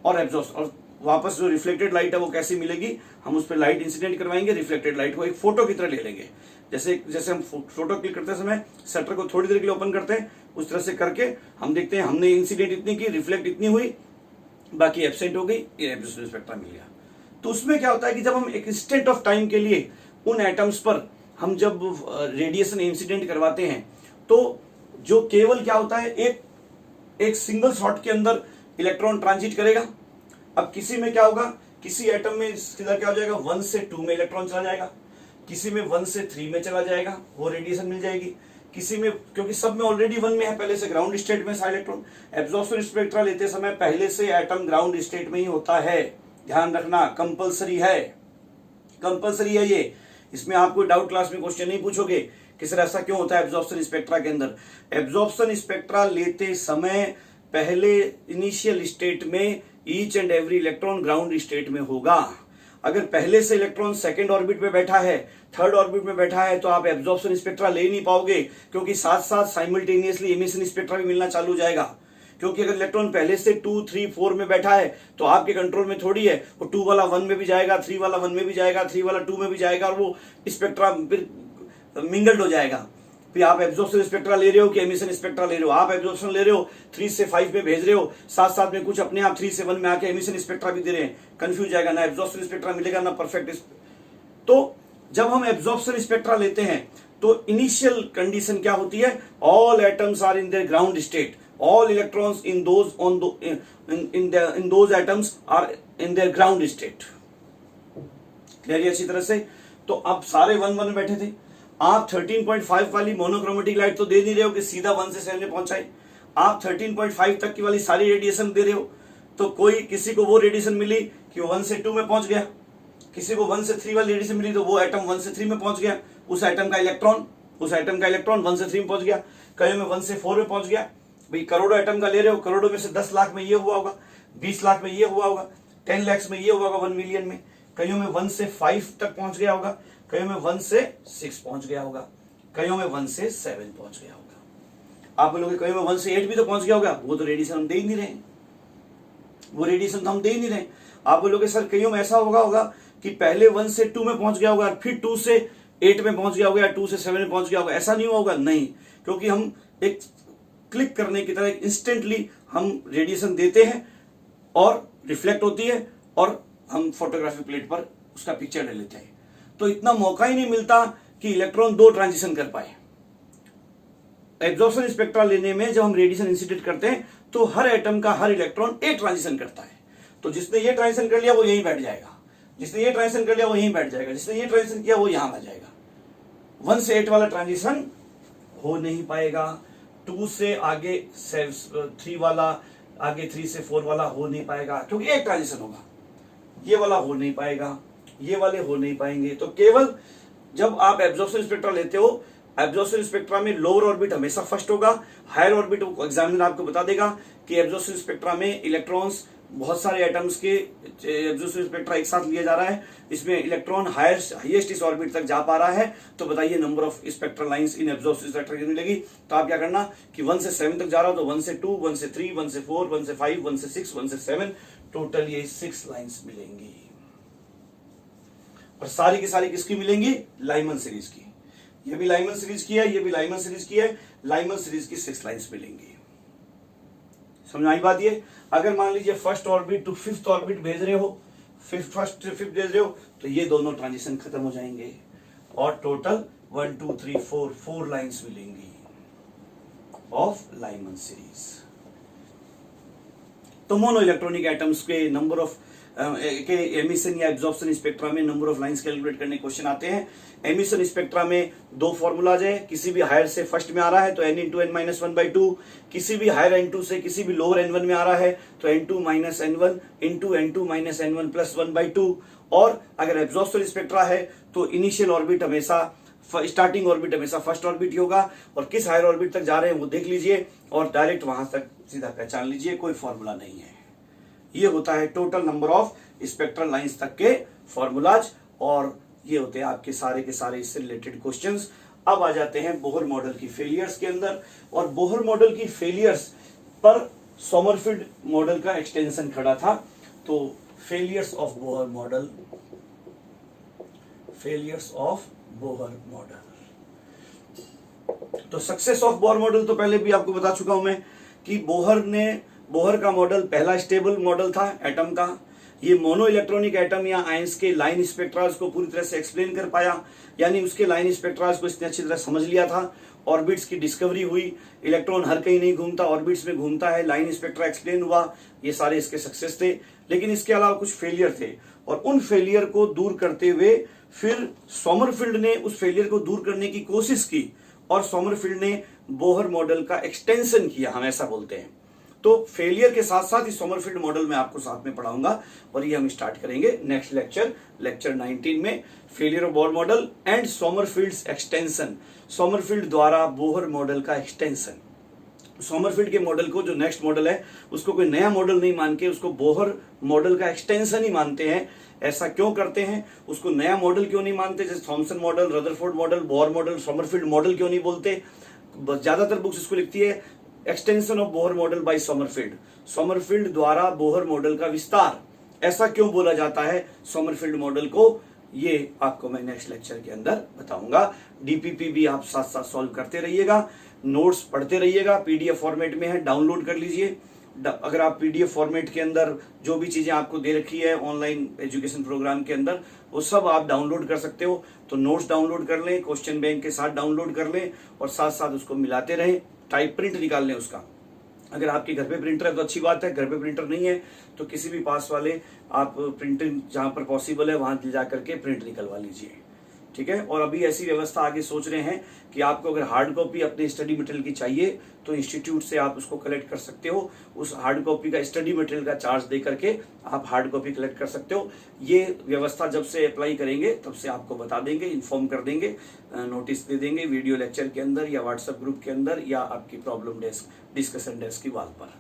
Speaker 1: और एब्जॉर्ब, और वापस जो रिफ्लेक्टेड लाइट है वो कैसी मिलेगी, हम उस पर लाइट इंसिडेंट करवाएंगे, रिफ्लेक्टेड लाइट को एक फोटो की तरह ले लेंगे। जैसे हम फोटो क्लिक करते समय शटर को थोड़ी देर के लिए ओपन करते हैं, उस तरह से करके हम देखते हैं हमने इंसिडेंट इतनी की, रिफ्लेक्ट इतनी हुई, बाकी एब्सेंट हो गई, ये एब्सोल्यूट स्पेक्ट्रा मिल गया। तो उसमें क्या होता है कि जब हम एक इंस्टेंट ऑफ टाइम के लिए उन एटम्स पर हम जब रेडिएशन इंसिडेंट करवाते हैं तो जो केवल क्या होता है, एक सिंगल शॉट के अंदर इलेक्ट्रॉन ट्रांजिट करेगा। अब किसी में क्या होगा, किसी एटम में सीधा क्या हो जाएगा, 1 से 2 में इलेक्ट्रॉन चला जाएगा, किसी में 1 से 3 में चला जाएगा, वो रेडिएशन मिल जाएगी। किसी में, क्योंकि सब में ऑलरेडी 1 में है, पहले से ग्राउंड स्टेट में सारा इलेक्ट्रॉन। एब्जॉर्प्शन स्पेक्ट्रा लेते समय पहले से एटम ग्राउंड स्टेट में ही होता है, ध्यान रखना, कंपलसरी है, कंपलसरी है ये। इसमें आप कोई डाउट क्लास में क्वेश्चन नहीं पूछोगे कि सर ऐसा क्यों होता है एब्जॉर्प्शन स्पेक्ट्रा के अंदर। एब्जॉर्प्शन स्पेक्ट्रा लेते समय पहले इनिशियल स्टेट में each and every electron ground state में होगा। अगर पहले से इलेक्ट्रॉन सेकंड ऑर्बिट में बैठा है, थर्ड ऑर्बिट में बैठा है, तो आप एब्जॉर्प्शन स्पेक्ट्रा ले नहीं पाओगे, क्योंकि साथ साथ साइमल्टेनियसली एमिशन स्पेक्ट्रा भी मिलना चालू हो जाएगा। क्योंकि अगर इलेक्ट्रॉन पहले से 2, 3, 4 में बैठा है तो आपके कंट्रोल में थोड़ी है, वो 2 वाला 1 में भी जाएगा, 3 वाला 1 में भी जाएगा, 3 वाला 2 में भी जाएगा, और वो स्पेक्ट्रा फिर मिंगल्ड हो जाएगा। फिर आप एब्जॉर्प्शन स्पेक्ट्रा ले रहे हो कि एमिशन स्पेक्ट्रा ले रहे हो, आप एब्जॉर्प्शन ले रहे हो 3 से 5 में भेज रहे हो, साथ साथ में कुछ अपने आप 3 से 1 में आके एमिशन स्पेक्ट्रा भी दे रहे हैं, कंफ्यूज जाएगा, ना एब्जॉर्प्शन स्पेक्ट्रा मिलेगा ना परफेक्ट। तो जब हम एब्जॉर्प्शन स्पेक्ट्रा लेते हैं तो इनिशियल कंडीशन क्या होती है, all atoms are in their ground state, all electrons in those atoms are in their ground state. Clear है अच्छी तरह से। तो अब सारे 1 में बैठे थे, आप 13.5 वाली मोनोक्रोमेटिक लाइट तो दे नहीं रहे हो कि सीधा 1 से 7 में पहुंचाए, आप 13.5 तक की वाली सारी रेडिएशन दे रहे हो। तो कोई किसी को वो रेडिएशन मिली कि वो 1 से 2 में पहुंच गया, किसी को 1 से 3 वाली रेडिएशन मिली तो वो एटम 1 से 3 में पहुंच गया, उस एटम का इलेक्ट्रॉन 1 से 3 में पहुंच गया, कहीं में 1 से 4 में पहुंच गया। भाई करोड़ों एटम का ले रहे हो, करोड़ों में से 10 लाख में ये हुआ होगा, 20 लाख में ये हुआ होगा, 10 लाख में ये हुआ होगा, 1 मिलियन में, कईयों में 1 से 5 तक पहुंच गया होगा, कईयों में 1 से 6 पहुंच गया होगा, कईयों में 1 से 7 पहुंच गया होगा। आप बोलोगे कईयों में 1 से 8 भी तो पहुंच गया होगा, वो तो रेडिएशन हम दे ही नहीं रहे, वो रेडिएशन तो हम दे ही नहीं रहे। आप बोलोगे सर कईयों में ऐसा होगा कि पहले 1 से 2 में पहुंच गया होगा, फिर 2 से 8 में पहुंच गया होगा, या 2 से 7 में पहुंच गया होगा, ऐसा नहीं होगा, नहीं, क्योंकि हम एक क्लिक करने की तरह इंस्टेंटली हम रेडिएशन देते हैं और रिफ्लेक्ट होती है और हम फोटोग्राफी प्लेट पर उसका पिक्चर ले लेते हैं। तो इतना मौका ही नहीं मिलता कि इलेक्ट्रॉन 2 ट्रांजिशन कर पाए। एब्जॉर्प्शन स्पेक्ट्रा लेने में जब हम रेडिएशन इंसिडेंट करते हैं तो हर एटम का हर इलेक्ट्रॉन एक ट्रांजिशन करता है। तो जिसने ये ट्रांजिशन कर लिया वो यहीं बैठ जाएगा, जिसने ये ट्रांजिशन कर लिया वो यहीं बैठ जाएगा, जिसने ये ट्रांजिशन किया वो यहां आ जाएगा। 1 से 8 वाला ट्रांजिशन हो नहीं पाएगा, 2 से आगे 3 वाला, आगे 3 से 4 वाला हो नहीं पाएगा, क्योंकि एक ट्रांजिशन होगा। ये वाला हो नहीं पाएगा, ये वाले हो नहीं पाएंगे। तो केवल जब आप एब्जॉर्प्शन स्पेक्ट्रा लेते हो, एब्जॉर्प्शन स्पेक्ट्रा में लोअर ऑर्बिट हमेशा फर्स्ट होगा, हायर ऑर्बिट एग्जामिनर आपको बता देगा कि एब्जॉर्प्शन स्पेक्ट्रा में इलेक्ट्रॉन्स बहुत सारे एटम्स के एब्जॉर्प्शन स्पेक्ट्रा एक साथ लिया जा रहा है, इसमें इलेक्ट्रॉन हाईएस्ट इस ऑर्बिट तक जा पा रहा है, तो बताइए number of spectral lines in absorption spectra कितनी मिलेगी। तो आप क्या करना कि 1 से 7 तक जा रहा हो तो 1 से 2, 1 से 3, 1 से 4, 1 से 5, 1 से 6, 1 से 7, टोटल ये 6 लाइंस मिलेंगी। और सारी की सारी किसकी मिलेंगी, लाइमन सीरीज की। ये भी लाइमन सीरीज की है, ये भी लाइमन सीरीज की है, लाइमन सीरीज की 6 लाइंस मिलेंगी। समझ आई बात ये। अगर मान लीजिए first orbit to fifth orbit भेज रहे हो, फर्स्ट फिफ्थ भेज रहे हो, तो ये दोनों ट्रांजिशन खत्म हो जाएंगे और टोटल 1 2 3 4 लाइंस मिलेंगी ऑफ लाइमन सीरीज। तो मोनो इलेक्ट्रॉनिक एटम्स के नंबर ऑफ के एमिशन या एब्जॉर्प्शन स्पेक्ट्रा में नंबर ऑफ लाइंस कैलकुलेट करने क्वेश्चन आते हैं। एमिशन स्पेक्ट्रा में 2 फॉर्मूलाज है, किसी भी हायर से फर्स्ट में आ रहा है तो n इंटू n माइनस 1/2, किसी भी हायर n2 से किसी भी लोअर n1 में आ रहा है तो n2 minus n1 into n2 minus n1 plus 1/2। और अगर एब्जॉर्प्शन स्पेक्ट्रा है तो इनिशियल ऑर्बिट हमेशा स्टार्टिंग ऑर्बिट हमेशा फर्स्ट ऑर्बिट ही होगा, और किस हायर ऑर्बिट तक जा रहे हैं वो देख लीजिए और डायरेक्ट वहां तक सीधा पहचान लीजिए, कोई फॉर्मूला नहीं है। ये होता है total number of spectral lines तक के फॉर्मूलाज, और ये होते हैं आपके सारे के सारे इससे रिलेटेड क्वेश्चंस। अब आ जाते हैं बोहर मॉडल की फेलियर्स के अंदर, और बोहर मॉडल की फेलियर्स पर सोमरफेल्ड मॉडल का एक्सटेंशन खड़ा था। तो failures of Bohr model, failures of Bohr model. तो सक्सेस ऑफ बोहर मॉडल तो पहले भी आपको बता चुका हूं मैं कि बोहर का मॉडल पहला स्टेबल मॉडल था एटम का। ये मोनो इलेक्ट्रॉनिक एटम या आयंस के लाइन स्पेक्ट्रास को पूरी तरह से एक्सप्लेन कर पाया, यानी उसके लाइन स्पेक्ट्रास को इसने अच्छी तरह समझ लिया था। ऑर्बिट्स की डिस्कवरी हुई, इलेक्ट्रॉन हर कहीं नहीं घूमता, ऑर्बिट्स में घूमता है, लाइन स्पेक्ट्रा एक्सप्लेन हुआ, ये सारे इसके सक्सेस थे। लेकिन इसके अलावा कुछ फेलियर थे, और उन फेलियर को दूर करते हुए फिर सोमरफेल्ड ने उस फेलियर को दूर करने की कोशिश की, और सोमरफेल्ड ने बोहर मॉडल का एक्सटेंशन किया, हम ऐसा बोलते हैं। तो फेलियर के साथ साथ इस सोमरफेल्ड मॉडल में आपको साथ में पढ़ाऊंगा, और ये हम स्टार्ट करेंगे नेक्स्ट लेक्चर 19 में। Failure of Bohr model and Sommerfeld's extension, Sommerfeld द्वारा बोहर मॉडल का एक्सटेंशन। सोमरफेल्ड के मॉडल को, जो नेक्स्ट मॉडल है, उसको कोई नया मॉडल नहीं मान के उसको बोहर मॉडल का एक्सटेंशन ही मानते हैं। ऐसा क्यों करते हैं, उसको नया मॉडल क्यों नहीं मानते, जैसे Thompson model, Rutherford model, Bohr model, Sommerfeld model क्यों नहीं बोलते। ज्यादातर बुक्स इसको लिखती है extension of Bohr model by Sommerfeld, Sommerfeld द्वारा बोहर मॉडल का विस्तार। ऐसा क्यों बोला जाता है सोमरफेल्ड मॉडल को, ये आपको मैं नेक्स्ट लेक्चर के अंदर बताऊंगा। डीपीपी भी आप साथ साथ सॉल्व करते रहिएगा, नोट्स पढ़ते रहिएगा, पीडीएफ फॉर्मेट में है, डाउनलोड कर लीजिए। अगर आप पीडीएफ फॉर्मेट के अंदर जो भी चीजें आपको दे रखी है ऑनलाइन एजुकेशन प्रोग्राम के अंदर, वो सब आप डाउनलोड कर सकते हो। तो नोट्स डाउनलोड कर लें, क्वेश्चन बैंक के साथ डाउनलोड कर लें, और साथ साथ उसको मिलाते रहें। टाइप प्रिंट निकाल लें उसका। अगर आपके घर पे प्रिंटर है तो अच्छी बात है, घर पे प्रिंटर नहीं है तो किसी भी पास वाले आप प्रिंटिंग जहां पर पॉसिबल है वहां जा करके प्रिंट निकलवा लीजिए, ठीक है। और अभी ऐसी व्यवस्था आगे सोच रहे हैं कि आपको अगर हार्ड कॉपी अपने स्टडी मटेरियल की चाहिए तो इंस्टीट्यूट से आप उसको कलेक्ट कर सकते हो। उस हार्ड कॉपी का स्टडी मटेरियल का चार्ज दे करके आप हार्ड कॉपी कलेक्ट कर सकते हो। ये व्यवस्था जब से अप्लाई करेंगे तब से आपको बता देंगे, इन्फॉर्म कर देंगे, नोटिस दे देंगे वीडियो लेक्चर के अंदर या व्हाट्सएप ग्रुप के अंदर या आपकी प्रॉब्लम डेस्क, डिस्कशन डेस्क की वॉल पर।